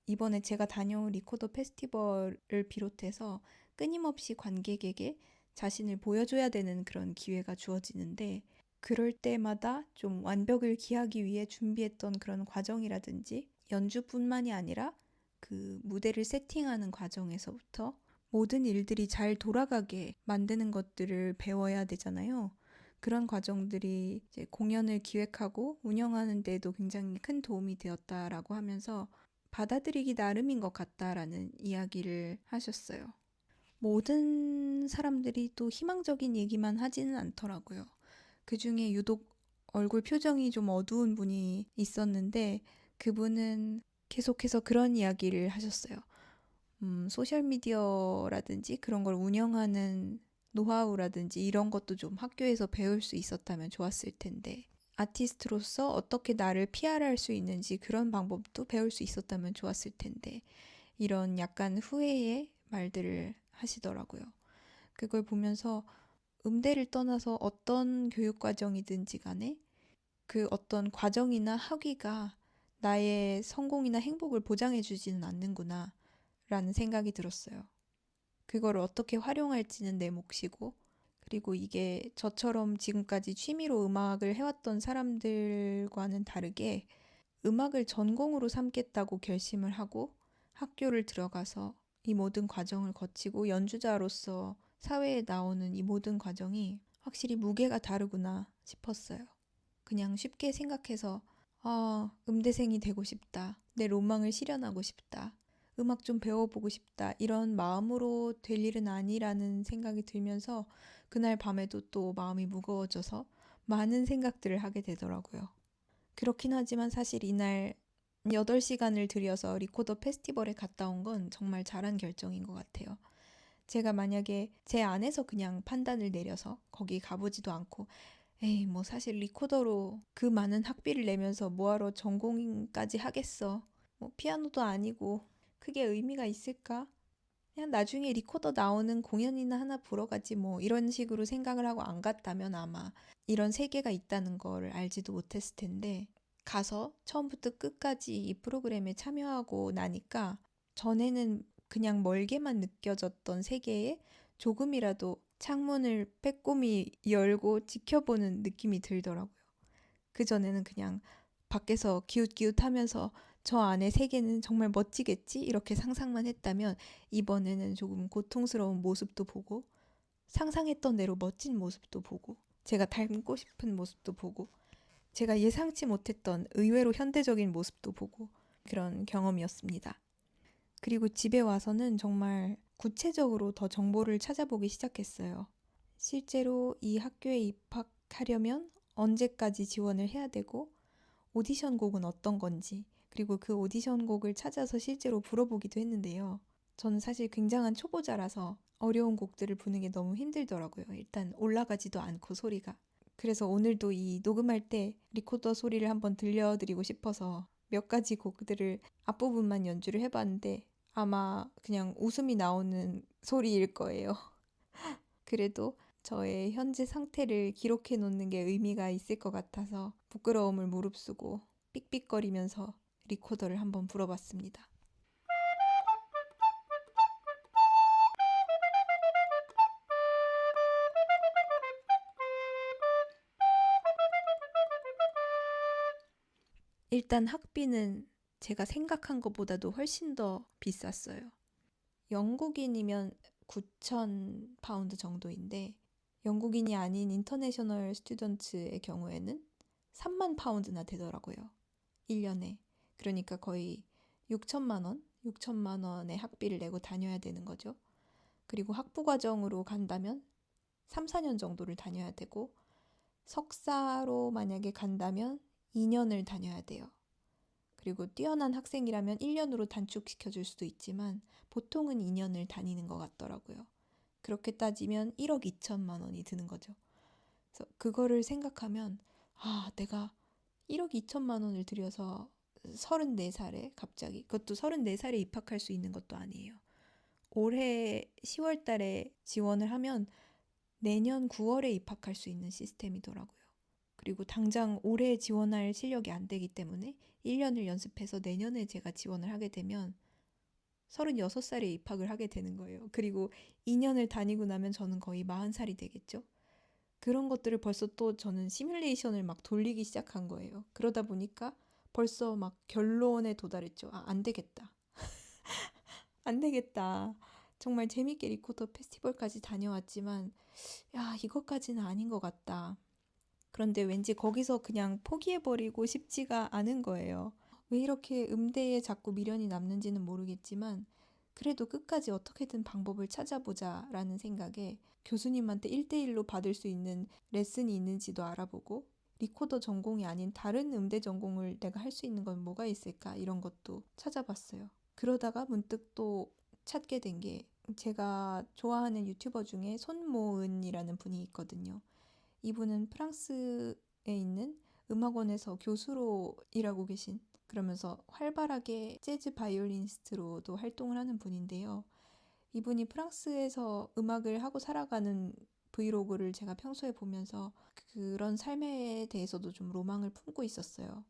이번에 제가 다녀온 리코더 페스티벌을 비롯해서 끊임없이 관객에게 자신을 보여줘야 되는 그런 기회가 주어지는데 그럴 때마다 좀 완벽을 기하기 위해 준비했던 그런 과정이라든지 연주뿐만이 아니라 그 무대를 세팅하는 과정에서부터 모든 일들이 잘 돌아가게 만드는 것들을 배워야 되잖아요. 그런 과정들이 이제 공연을 기획하고 운영하는 데도 굉장히 큰 도움이 되었다라고 하면서 받아들이기 나름인 것 같다라는 이야기를 하셨어요. 모든 사람들이 또 희망적인 얘기만 하지는 않더라고요. 그 중에 유독 얼굴 표정이 좀 어두운 분이 있었는데 그분은 계속해서 그런 이야기를 하셨어요. 소셜미디어라든지 그런 걸 운영하는 노하우라든지 이런 것도 좀 학교에서 배울 수 있었다면 좋았을 텐데 아티스트로서 어떻게 나를 PR할 수 있는지 그런 방법도 배울 수 있었다면 좋았을 텐데 이런 약간 후회의 말들을 하시더라고요. 그걸 보면서 음대를 떠나서 어떤 교육 과정이든지 간에 그 어떤 과정이나 학위가 나의 성공이나 행복을 보장해 주지는 않는구나 라는 생각이 들었어요. 그걸 어떻게 활용할지는 내 몫이고 그리고 이게 저처럼 지금까지 취미로 음악을 해왔던 사람들과는 다르게 음악을 전공으로 삼겠다고 결심을 하고 학교를 들어가서 이 모든 과정을 거치고 연주자로서 사회에 나오는 이 모든 과정이 확실히 무게가 다르구나 싶었어요. 그냥 쉽게 생각해서 음대생이 되고 싶다. 내 로망을 실현하고 싶다. 음악 좀 배워보고 싶다. 이런 마음으로 될 일은 아니라는 생각이 들면서 그날 밤에도 또 마음이 무거워져서 많은 생각들을 하게 되더라고요. 그렇긴 하지만 사실 이날 8시간을 들여서 리코더 페스티벌에 갔다 온 건 정말 잘한 결정인 것 같아요. 제가 만약에 제 안에서 그냥 판단을 내려서 거기 가보지도 않고 에이 뭐 사실 리코더로 그 많은 학비를 내면서 뭐하러 전공까지 하겠어. 뭐 피아노도 아니고 그게 의미가 있을까? 그냥 나중에 리코더 나오는 공연이나 하나 보러 가지 뭐 이런 식으로 생각을 하고 안 갔다면 아마 이런 세계가 있다는 걸 알지도 못했을 텐데 가서 처음부터 끝까지 이 프로그램에 참여하고 나니까 전에는 그냥 멀게만 느껴졌던 세계에 조금이라도 창문을 빼꼼히 열고 지켜보는 느낌이 들더라고요. 그전에는 그냥 밖에서 기웃기웃하면서 저 안의 세계는 정말 멋지겠지? 이렇게 상상만 했다면 이번에는 조금 고통스러운 모습도 보고 상상했던 대로 멋진 모습도 보고 제가 닮고 싶은 모습도 보고 제가 예상치 못했던 의외로 현대적인 모습도 보고 그런 경험이었습니다. 그리고 집에 와서는 정말 구체적으로 더 정보를 찾아보기 시작했어요. 실제로 이 학교에 입학하려면 언제까지 지원을 해야 되고 오디션 곡은 어떤 건지 그리고 그 오디션 곡을 찾아서 실제로 불어보기도 했는데요. 저는 사실 굉장한 초보자라서 어려운 곡들을 부는 게 너무 힘들더라고요. 일단 올라가지도 않고 소리가. 그래서 오늘도 이 녹음할 때 리코더 소리를 한번 들려드리고 싶어서 몇 가지 곡들을 앞부분만 연주를 해봤는데 아마 그냥 웃음이 나오는 소리일 거예요. 그래도 저의 현재 상태를 기록해 놓는 게 의미가 있을 것 같아서 부끄러움을 무릅쓰고 삑삑거리면서 리코더를 한번 불어봤습니다. 일단 학비는 제가 생각한 것보다도 훨씬 더 비쌌어요. 영국인이면 9,000파운드 정도인데 영국인이 아닌 인터내셔널 스튜던트의 경우에는 3만 파운드나 되더라고요. 1년에. 그러니까 거의 6천만 원? 6천만 원의 학비를 내고 다녀야 되는 거죠. 그리고 학부 과정으로 간다면 3, 4년 정도를 다녀야 되고 석사로 만약에 간다면 2년을 다녀야 돼요. 그리고 뛰어난 학생이라면 1년으로 단축시켜 줄 수도 있지만 보통은 2년을 다니는 것 같더라고요. 그렇게 따지면 1억 2천만 원이 드는 거죠. 그래서 그거를 생각하면 내가 1억 2천만 원을 들여서 34살에 갑자기 그것도 34살에 입학할 수 있는 것도 아니에요. 올해 10월 달에 지원을 하면 내년 9월에 입학할 수 있는 시스템이더라고요. 그리고 당장 올해 지원할 실력이 안 되기 때문에 1년을 연습해서 내년에 제가 지원을 하게 되면 36살에 입학을 하게 되는 거예요. 그리고 2년을 다니고 나면 저는 거의 40살이 되겠죠. 그런 것들을 벌써 또 저는 시뮬레이션을 막 돌리기 시작한 거예요. 그러다 보니까 벌써 막 결론에 도달했죠. 안 되겠다. 안 되겠다. 정말 재밌게 리코더 페스티벌까지 다녀왔지만, 이것까지는 아닌 것 같다. 그런데 왠지 거기서 그냥 포기해버리고 싶지가 않은 거예요. 왜 이렇게 음대에 자꾸 미련이 남는지는 모르겠지만, 그래도 끝까지 어떻게든 방법을 찾아보자 라는 생각에 교수님한테 1대1로 받을 수 있는 레슨이 있는지도 알아보고, 리코더 전공이 아닌 다른 음대 전공을 내가 할 수 있는 건 뭐가 있을까 이런 것도 찾아봤어요. 그러다가 문득 또 찾게 된 게 제가 좋아하는 유튜버 중에 손모은이라는 분이 있거든요. 이분은 프랑스에 있는 음악원에서 교수로 일하고 계신 그러면서 활발하게 재즈 바이올리니스트로도 활동을 하는 분인데요. 이분이 프랑스에서 음악을 하고 살아가는 브이로그를 제가 평소에 보면서 그런 삶에 대해서도 좀 로망을 품고 있었어요.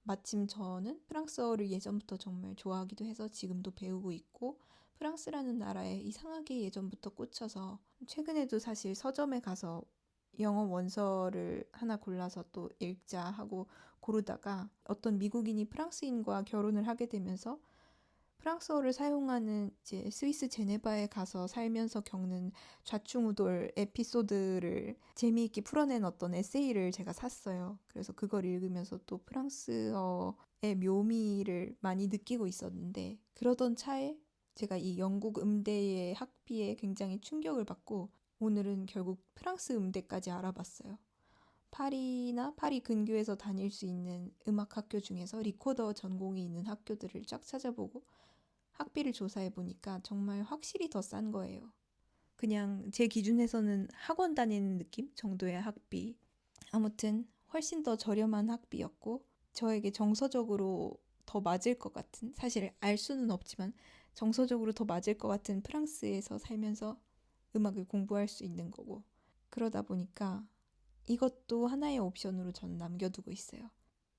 마침 저는 프랑스어를 예전부터 정말 좋아하기도 해서 지금도 배우고 있고 프랑스라는 나라에 이상하게 예전부터 꽂혀서 최근에도 사실 서점에 가서 영어 원서를 하나 골라서 또 읽자 하고 고르다가 어떤 미국인이 프랑스인과 결혼을 하게 되면서 프랑스어를 사용하는 이제 스위스 제네바에 가서 살면서 겪는 좌충우돌 에피소드를 재미있게 풀어낸 어떤 에세이를 제가 샀어요. 그래서 그걸 읽으면서 또 프랑스어의 묘미를 많이 느끼고 있었는데 그러던 차에 제가 이 영국 음대의 학비에 굉장히 충격을 받고 오늘은 결국 프랑스 음대까지 알아봤어요. 파리나 파리 근교에서 다닐 수 있는 음악 학교 중에서 리코더 전공이 있는 학교들을 쫙 찾아보고 학비를 조사해 보니까 정말 확실히 더 싼 거예요. 그냥 제 기준에서는 학원 다니는 느낌 정도의 학비. 아무튼 훨씬 더 저렴한 학비였고 저에게 정서적으로 더 맞을 것 같은 사실 알 수는 없지만 정서적으로 더 맞을 것 같은 프랑스에서 살면서 음악을 공부할 수 있는 거고 그러다 보니까 이것도 하나의 옵션으로 저는 남겨두고 있어요.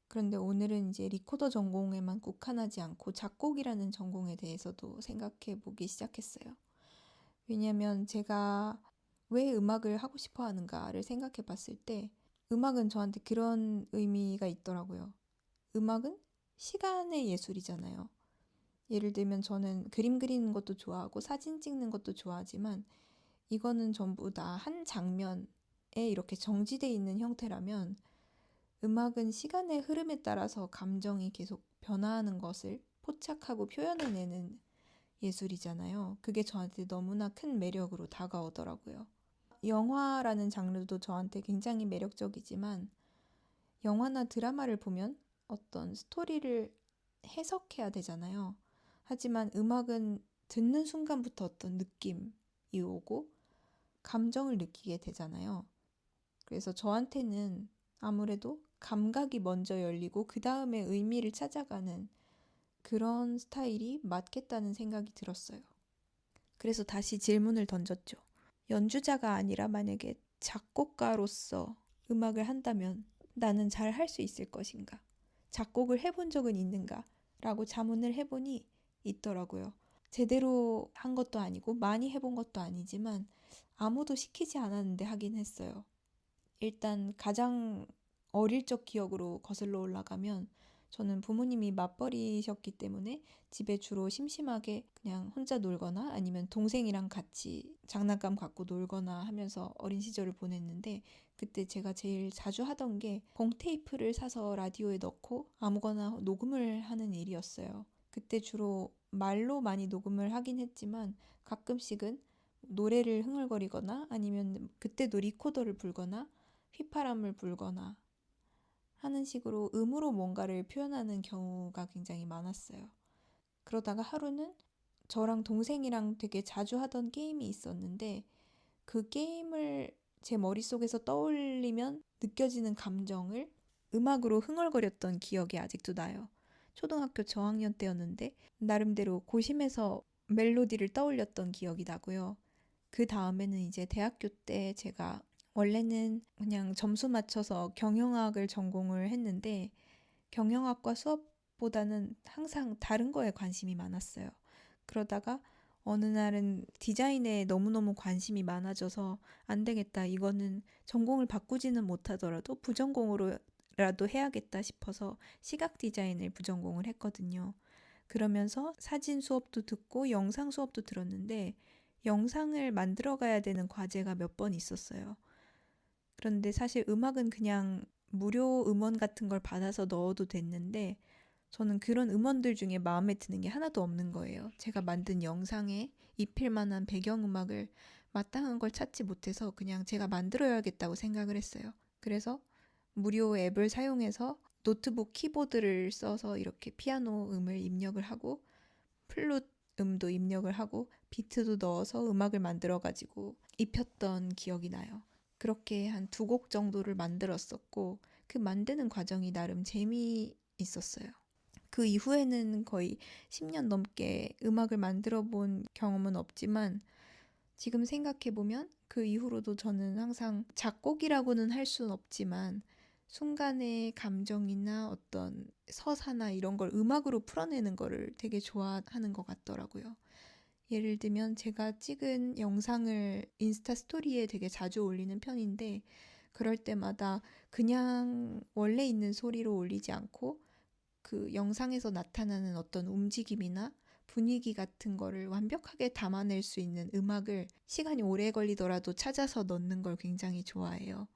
그런데 오늘은 이제 리코더 전공에만 국한하지 않고 작곡이라는 전공에 대해서도 생각해 보기 시작했어요. 왜냐면 제가 왜 음악을 하고 싶어 하는가를 생각해 봤을 때 음악은 저한테 그런 의미가 있더라고요. 음악은 시간의 예술이잖아요. 예를 들면 저는 그림 그리는 것도 좋아하고 사진 찍는 것도 좋아하지만 이거는 전부 다 한 장면에 이렇게 정지되어 있는 형태라면 음악은 시간의 흐름에 따라서 감정이 계속 변화하는 것을 포착하고 표현해내는 예술이잖아요. 그게 저한테 너무나 큰 매력으로 다가오더라고요. 영화라는 장르도 저한테 굉장히 매력적이지만 영화나 드라마를 보면 어떤 스토리를 해석해야 되잖아요. 하지만 음악은 듣는 순간부터 어떤 느낌이 오고 감정을 느끼게 되잖아요. 그래서 저한테는 아무래도 감각이 먼저 열리고 그 다음에 의미를 찾아가는 그런 스타일이 맞겠다는 생각이 들었어요. 그래서 다시 질문을 던졌죠. 연주자가 아니라 만약에 작곡가로서 음악을 한다면 나는 잘 할 수 있을 것인가? 작곡을 해본 적은 있는가? 라고 자문을 해보니 있더라고요. 제대로 한 것도 아니고 많이 해본 것도 아니지만 아무도 시키지 않았는데 하긴 했어요. 일단 가장 어릴 적 기억으로 거슬러 올라가면 저는 부모님이 맞벌이셨기 때문에 집에 주로 심심하게 그냥 혼자 놀거나 아니면 동생이랑 같이 장난감 갖고 놀거나 하면서 어린 시절을 보냈는데, 그때 제가 제일 자주 하던 게 봉테이프를 사서 라디오에 넣고 아무거나 녹음을 하는 일이었어요. 그때 주로 말로 많이 녹음을 하긴 했지만 가끔씩은 노래를 흥얼거리거나 아니면 그때도 리코더를 불거나 휘파람을 불거나 하는 식으로 음으로 뭔가를 표현하는 경우가 굉장히 많았어요. 그러다가 하루는 저랑 동생이랑 되게 자주 하던 게임이 있었는데, 그 게임을 제 머릿속에서 떠올리면 느껴지는 감정을 음악으로 흥얼거렸던 기억이 아직도 나요. 초등학교 저학년 때였는데 나름대로 고심해서 멜로디를 떠올렸던 기억이 나고요. 그 다음에는 이제 대학교 때 제가 원래는 그냥 점수 맞춰서 경영학을 전공을 했는데 경영학과 수업보다는 항상 다른 거에 관심이 많았어요. 그러다가 어느 날은 디자인에 너무너무 관심이 많아져서 안 되겠다. 이거는 전공을 바꾸지는 못하더라도 부전공으로라도 해야겠다 싶어서 시각 디자인을 부전공을 했거든요. 그러면서 사진 수업도 듣고 영상 수업도 들었는데 영상을 만들어 가야 되는 과제가 몇 번 있었어요. 그런데 사실 음악은 그냥 무료 음원 같은 걸 받아서 넣어도 됐는데 저는 그런 음원들 중에 마음에 드는 게 하나도 없는 거예요. 제가 만든 영상에 입힐 만한 배경음악을 마땅한 걸 찾지 못해서 그냥 제가 만들어야겠다고 생각을 했어요. 그래서 무료 앱을 사용해서 노트북 키보드를 써서 이렇게 피아노 음을 입력을 하고 플룻 음도 입력을 하고 비트도 넣어서 음악을 만들어가지고 입혔던 기억이 나요. 그렇게 한 두 곡 정도를 만들었었고 그 만드는 과정이 나름 재미있었어요. 그 이후에는 거의 10년 넘게 음악을 만들어 본 경험은 없지만 지금 생각해보면 그 이후로도 저는 항상 작곡이라고는 할 수는 없지만 순간의 감정이나 어떤 서사나 이런 걸 음악으로 풀어내는 거를 되게 좋아하는 것 같더라고요. 예를 들면 제가 찍은 영상을 인스타 스토리에 되게 자주 올리는 편인데 그럴 때마다 그냥 원래 있는 소리로 올리지 않고 그 영상에서 나타나는 어떤 움직임이나 분위기 같은 거를 완벽하게 담아낼 수 있는 음악을 시간이 오래 걸리더라도 찾아서 넣는 걸 굉장히 좋아해요.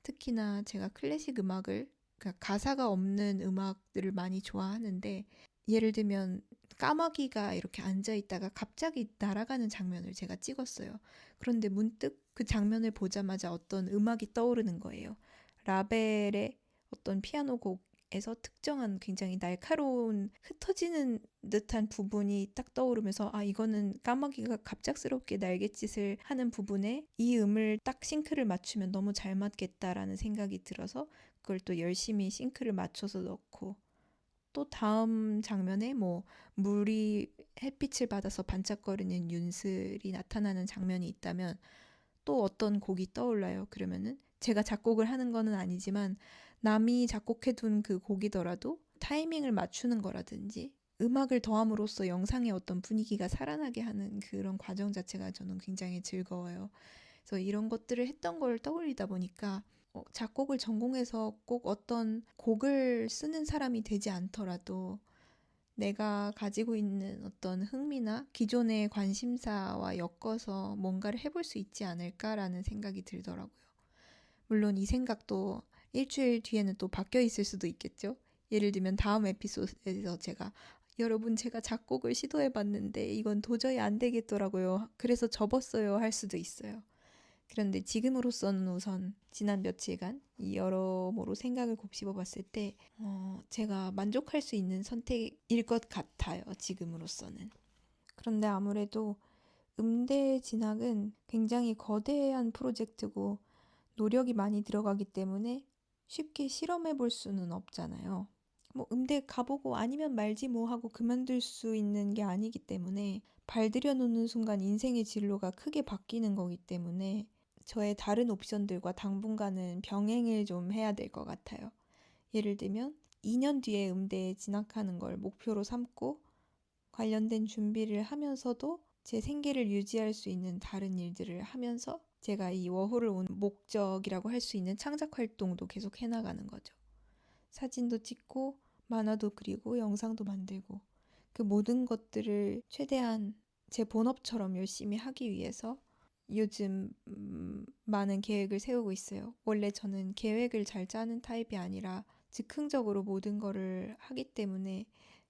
특히나 제가 클래식 음악을, 그러니까 가사가 없는 음악들을 많이 좋아하는데 예를 들면 까마귀가 이렇게 앉아 있다가 갑자기 날아가는 장면을 제가 찍었어요. 그런데 문득 그 장면을 보자마자 어떤 음악이 떠오르는 거예요. 라벨의 어떤 피아노 곡에서 특정한 굉장히 날카로운 흩어지는 듯한 부분이 딱 떠오르면서 아, 이거는 까마귀가 갑작스럽게 날갯짓을 하는 부분에 이 음을 딱 싱크를 맞추면 너무 잘 맞겠다라는 생각이 들어서 그걸 또 열심히 싱크를 맞춰서 넣고, 또 다음 장면에 뭐 물이 햇빛을 받아서 반짝거리는 윤슬이 나타나는 장면이 있다면 또 어떤 곡이 떠올라요. 그러면은 제가 작곡을 하는 거는 아니지만 남이 작곡해둔 그 곡이더라도 타이밍을 맞추는 거라든지 음악을 더함으로써 영상의 어떤 분위기가 살아나게 하는 그런 과정 자체가 저는 굉장히 즐거워요. 그래서 이런 것들을 했던 걸 떠올리다 보니까 작곡을 전공해서 꼭 어떤 곡을 쓰는 사람이 되지 않더라도 내가 가지고 있는 어떤 흥미나 기존의 관심사와 엮어서 뭔가를 해볼 수 있지 않을까라는 생각이 들더라고요. 물론 이 생각도 일주일 뒤에는 또 바뀌어 있을 수도 있겠죠. 예를 들면 다음 에피소드에서 제가 여러분 제가 작곡을 시도해 봤는데 이건 도저히 안 되겠더라고요. 그래서 접었어요 할 수도 있어요. 그런데 지금으로서는 우선 지난 며칠간 이 여러모로 생각을 곱씹어 봤을 때 제가 만족할 수 있는 선택일 것 같아요. 지금으로서는. 그런데 아무래도 음대 진학은 굉장히 거대한 프로젝트고 노력이 많이 들어가기 때문에 쉽게 실험해 볼 수는 없잖아요. 뭐 음대 가보고 아니면 말지 뭐 하고 그만둘 수 있는 게 아니기 때문에 발 들여놓는 순간 인생의 진로가 크게 바뀌는 거기 때문에 저의 다른 옵션들과 당분간은 병행을 좀 해야 될 것 같아요. 예를 들면 2년 뒤에 음대에 진학하는 걸 목표로 삼고 관련된 준비를 하면서도 제 생계를 유지할 수 있는 다른 일들을 하면서 제가 이 워홀을 온 목적이라고 할 수 있는 창작 활동도 계속 해나가는 거죠. 사진도 찍고 만화도 그리고 영상도 만들고 그 모든 것들을 최대한 제 본업처럼 열심히 하기 위해서 요즘 많은 계획을 세우고 있어요. 원래 저는 계획을 잘 짜는 타입이 아니라 즉흥적으로 모든 거를 하기 때문에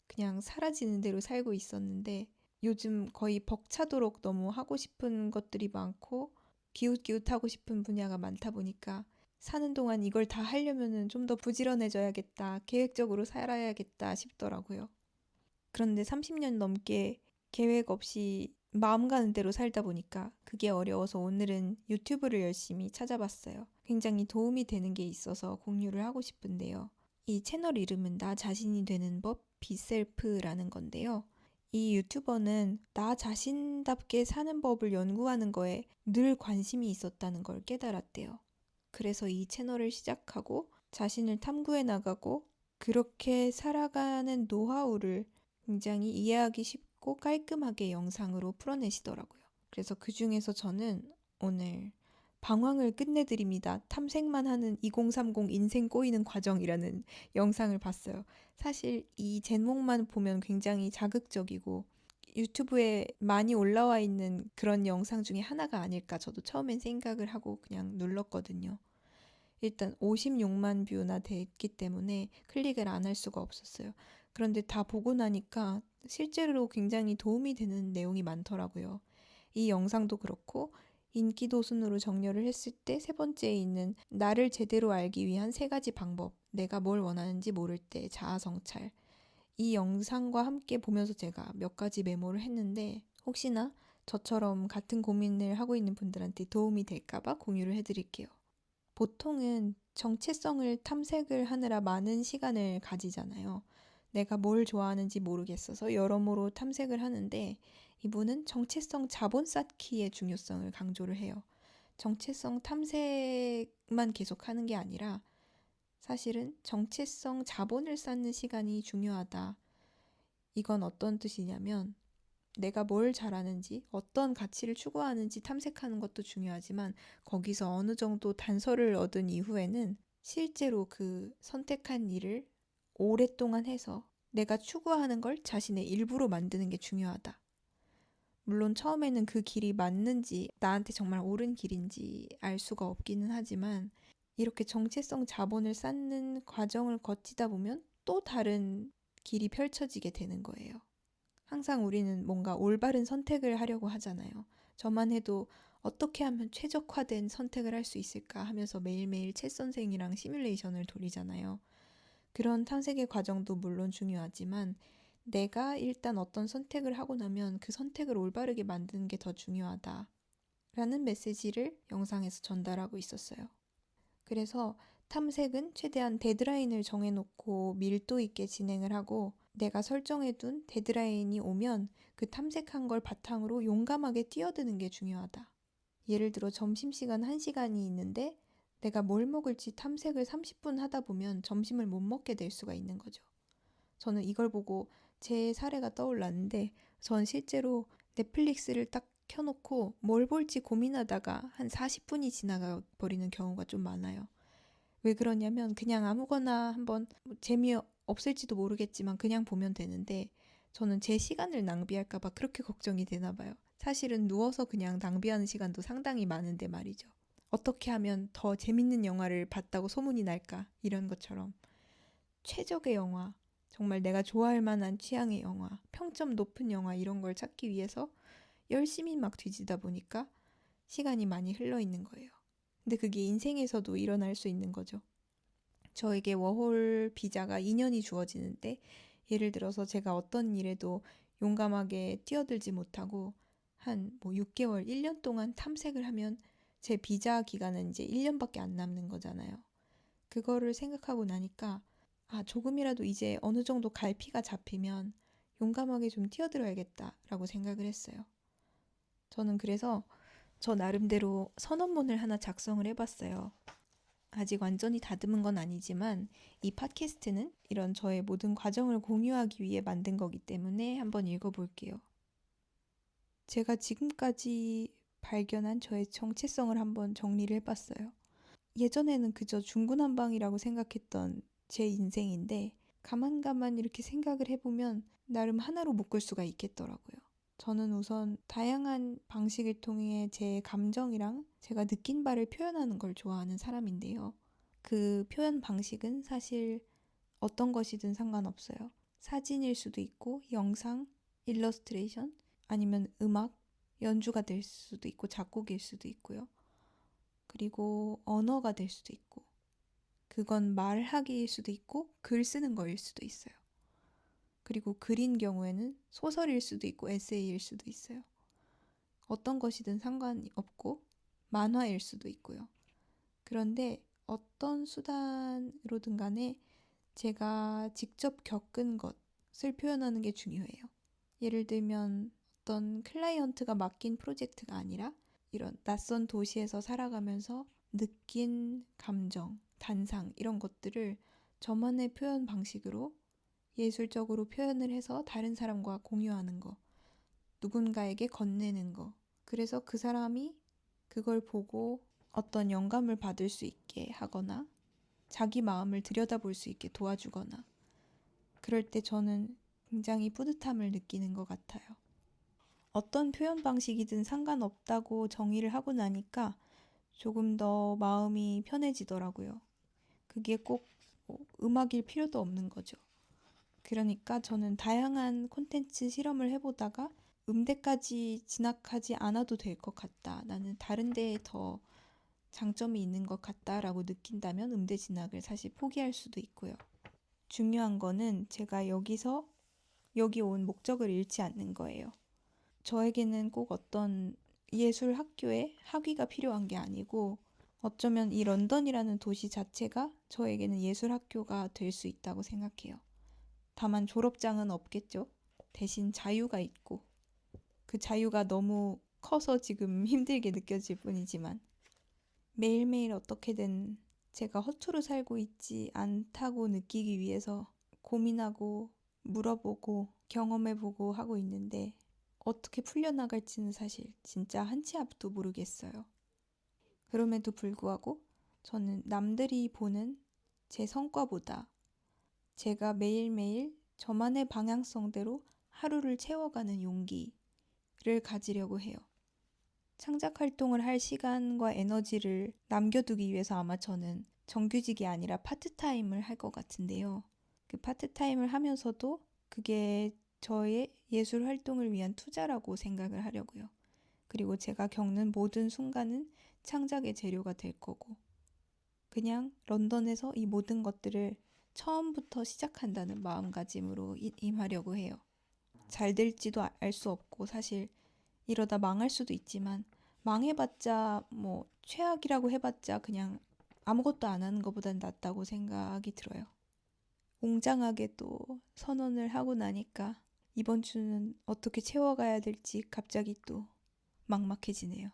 그냥 사라지는 대로 살고 있었는데 요즘 거의 벅차도록 너무 하고 싶은 것들이 많고 기웃기웃하고 싶은 분야가 많다 보니까 사는 동안 이걸 다 하려면은 좀 더 부지런해져야겠다, 계획적으로 살아야겠다 싶더라고요. 그런데 30년 넘게 계획 없이 마음 가는 대로 살다 보니까 그게 어려워서 오늘은 유튜브를 열심히 찾아봤어요. 굉장히 도움이 되는 게 있어서 공유를 하고 싶은데요. 이 채널 이름은 나 자신이 되는 법 비셀프라는 건데요. 이 유튜버는 나 자신답게 사는 법을 연구하는 거에 늘 관심이 있었다는 걸 깨달았대요. 그래서 이 채널을 시작하고 자신을 탐구해 나가고 그렇게 살아가는 노하우를 굉장히 이해하기 쉽고 깔끔하게 영상으로 풀어내시더라고요. 그래서 그 중에서 저는 오늘 방황을 끝내드립니다. 탐색만 하는 2030 인생 꼬이는 과정이라는 영상을 봤어요. 사실 이 제목만 보면 굉장히 자극적이고 유튜브에 많이 올라와 있는 그런 영상 중에 하나가 아닐까 저도 처음엔 생각을 하고 그냥 눌렀거든요. 일단 56만 뷰나 됐기 때문에 클릭을 안 할 수가 없었어요. 그런데 다 보고 나니까 실제로 굉장히 도움이 되는 내용이 많더라고요. 이 영상도 그렇고 인기도 순으로 정렬을 했을 때 세 번째에 있는 나를 제대로 알기 위한 세 가지 방법, 내가 뭘 원하는지 모를 때 자아 성찰. 이 영상과 함께 보면서 제가 몇 가지 메모를 했는데 혹시나 저처럼 같은 고민을 하고 있는 분들한테 도움이 될까봐 공유를 해드릴게요. 보통은 정체성을 탐색을 하느라 많은 시간을 가지잖아요. 내가 뭘 좋아하는지 모르겠어서 여러모로 탐색을 하는데 이분은 정체성 자본 쌓기의 중요성을 강조를 해요. 정체성 탐색만 계속 하는 게 아니라 사실은 정체성 자본을 쌓는 시간이 중요하다. 이건 어떤 뜻이냐면 내가 뭘 잘하는지, 어떤 가치를 추구하는지 탐색하는 것도 중요하지만 거기서 어느 정도 단서를 얻은 이후에는 실제로 그 선택한 일을 오랫동안 해서 내가 추구하는 걸 자신의 일부로 만드는 게 중요하다. 물론 처음에는 그 길이 맞는지 나한테 정말 옳은 길인지 알 수가 없기는 하지만 이렇게 정체성 자본을 쌓는 과정을 거치다 보면 또 다른 길이 펼쳐지게 되는 거예요. 항상 우리는 뭔가 올바른 선택을 하려고 하잖아요. 저만 해도 어떻게 하면 최적화된 선택을 할 수 있을까 하면서 매일매일 챗 선생이랑 시뮬레이션을 돌리잖아요. 그런 탐색의 과정도 물론 중요하지만 내가 일단 어떤 선택을 하고 나면 그 선택을 올바르게 만드는 게 더 중요하다. 라는 메시지를 영상에서 전달하고 있었어요. 그래서 탐색은 최대한 데드라인을 정해놓고 밀도 있게 진행을 하고 내가 설정해둔 데드라인이 오면 그 탐색한 걸 바탕으로 용감하게 뛰어드는 게 중요하다. 예를 들어 점심시간 1시간이 있는데 내가 뭘 먹을지 탐색을 30분 하다 보면 점심을 못 먹게 될 수가 있는 거죠. 저는 이걸 보고 제 사례가 떠올랐는데 전 실제로 넷플릭스를 딱 켜놓고 뭘 볼지 고민하다가 한 40분이 지나가 버리는 경우가 좀 많아요. 왜 그러냐면 그냥 아무거나 한번 재미없을지도 모르겠지만 그냥 보면 되는데 저는 제 시간을 낭비할까 봐 그렇게 걱정이 되나 봐요. 사실은 누워서 그냥 낭비하는 시간도 상당히 많은데 말이죠. 어떻게 하면 더 재밌는 영화를 봤다고 소문이 날까? 이런 것처럼. 최적의 영화, 정말 내가 좋아할 만한 취향의 영화, 평점 높은 영화 이런 걸 찾기 위해서 열심히 막 뒤지다 보니까 시간이 많이 흘러 있는 거예요. 근데 그게 인생에서도 일어날 수 있는 거죠. 저에게 워홀 비자가 2년이 주어지는데 예를 들어서 제가 어떤 일에도 용감하게 뛰어들지 못하고 한 6개월, 1년 동안 탐색을 하면 제 비자 기간은 이제 1년밖에 안 남는 거잖아요. 그거를 생각하고 나니까 조금이라도 이제 어느 정도 갈피가 잡히면 용감하게 좀 뛰어들어야겠다라고 생각을 했어요. 저는 그래서 저 나름대로 선언문을 하나 작성을 해봤어요. 아직 완전히 다듬은 건 아니지만 이 팟캐스트는 이런 저의 모든 과정을 공유하기 위해 만든 거기 때문에 한번 읽어볼게요. 제가 지금까지 발견한 저의 정체성을 한번 정리를 해봤어요. 예전에는 그저 중구난방이라고 생각했던 제 인생인데 가만가만 이렇게 생각을 해보면 나름 하나로 묶을 수가 있겠더라고요. 저는 우선 다양한 방식을 통해 제 감정이랑 제가 느낀 바를 표현하는 걸 좋아하는 사람인데요. 그 표현 방식은 사실 어떤 것이든 상관없어요. 사진일 수도 있고 영상, 일러스트레이션, 아니면 음악, 연주가 될 수도 있고 작곡일 수도 있고요. 그리고 언어가 될 수도 있고 그건 말하기일 수도 있고 글 쓰는 거일 수도 있어요. 그리고 글인 경우에는 소설일 수도 있고 에세이일 수도 있어요. 어떤 것이든 상관이 없고 만화일 수도 있고요. 그런데 어떤 수단으로든 간에 제가 직접 겪은 것을 표현하는 게 중요해요. 예를 들면 어떤 클라이언트가 맡긴 프로젝트가 아니라 이런 낯선 도시에서 살아가면서 느낀 감정, 단상 이런 것들을 저만의 표현 방식으로 예술적으로 표현을 해서 다른 사람과 공유하는 거, 누군가에게 건네는 거. 그래서 그 사람이 그걸 보고 어떤 영감을 받을 수 있게 하거나 자기 마음을 들여다볼 수 있게 도와주거나 그럴 때 저는 굉장히 뿌듯함을 느끼는 것 같아요. 어떤 표현 방식이든 상관없다고 정의를 하고 나니까 조금 더 마음이 편해지더라고요. 그게 꼭 음악일 필요도 없는 거죠. 그러니까 저는 다양한 콘텐츠 실험을 해보다가 음대까지 진학하지 않아도 될 것 같다. 나는 다른 데에 더 장점이 있는 것 같다라고 느낀다면 음대 진학을 사실 포기할 수도 있고요. 중요한 거는 제가 여기 온 목적을 잃지 않는 거예요. 저에게는 꼭 어떤 예술 학교에 학위가 필요한 게 아니고 어쩌면 이 런던이라는 도시 자체가 저에게는 예술 학교가 될 수 있다고 생각해요. 다만 졸업장은 없겠죠. 대신 자유가 있고 그 자유가 너무 커서 지금 힘들게 느껴질 뿐이지만 매일매일 어떻게든 제가 허투루 살고 있지 않다고 느끼기 위해서 고민하고 물어보고 경험해보고 하고 있는데 어떻게 풀려나갈지는 사실 진짜 한 치 앞도 모르겠어요. 그럼에도 불구하고 저는 남들이 보는 제 성과보다 제가 매일매일 저만의 방향성대로 하루를 채워가는 용기를 가지려고 해요. 창작 활동을 할 시간과 에너지를 남겨두기 위해서 아마 저는 정규직이 아니라 파트타임을 할 것 같은데요. 그 파트타임을 하면서도 그게 저의 예술 활동을 위한 투자라고 생각을 하려고요. 그리고 제가 겪는 모든 순간은 창작의 재료가 될 거고 그냥 런던에서 이 모든 것들을 처음부터 시작한다는 마음가짐으로 임하려고 해요. 잘 될지도 알 수 없고 사실 이러다 망할 수도 있지만 망해봤자 최악이라고 해봤자 그냥 아무것도 안 하는 것보단 낫다고 생각이 들어요. 웅장하게 또 선언을 하고 나니까 이번 주는 어떻게 채워가야 될지 갑자기 또 막막해지네요.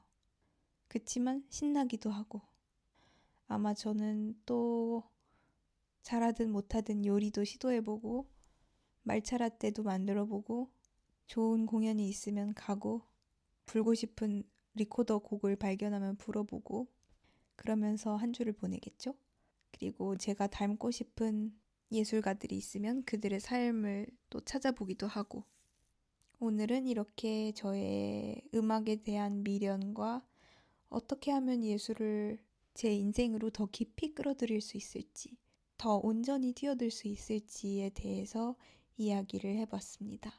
그치만 신나기도 하고 아마 저는 또 잘하든 못하든 요리도 시도해보고 말차 라떼도 만들어보고 좋은 공연이 있으면 가고 불고 싶은 리코더 곡을 발견하면 불어보고 그러면서 한 주를 보내겠죠? 그리고 제가 닮고 싶은 예술가들이 있으면 그들의 삶을 또 찾아보기도 하고 오늘은 이렇게 저의 음악에 대한 미련과 어떻게 하면 예술을 제 인생으로 더 깊이 끌어들일 수 있을지 더 온전히 뛰어들 수 있을지에 대해서 이야기를 해봤습니다.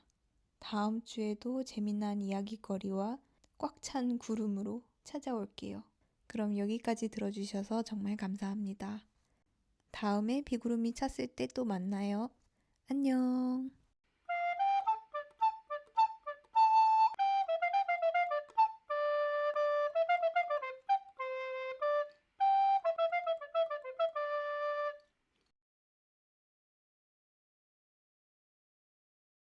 다음 주에도 재미난 이야기거리와 꽉 찬 구름으로 찾아올게요. 그럼 여기까지 들어주셔서 정말 감사합니다. 다음에 비구름이 찼을 때 또 만나요. 안녕.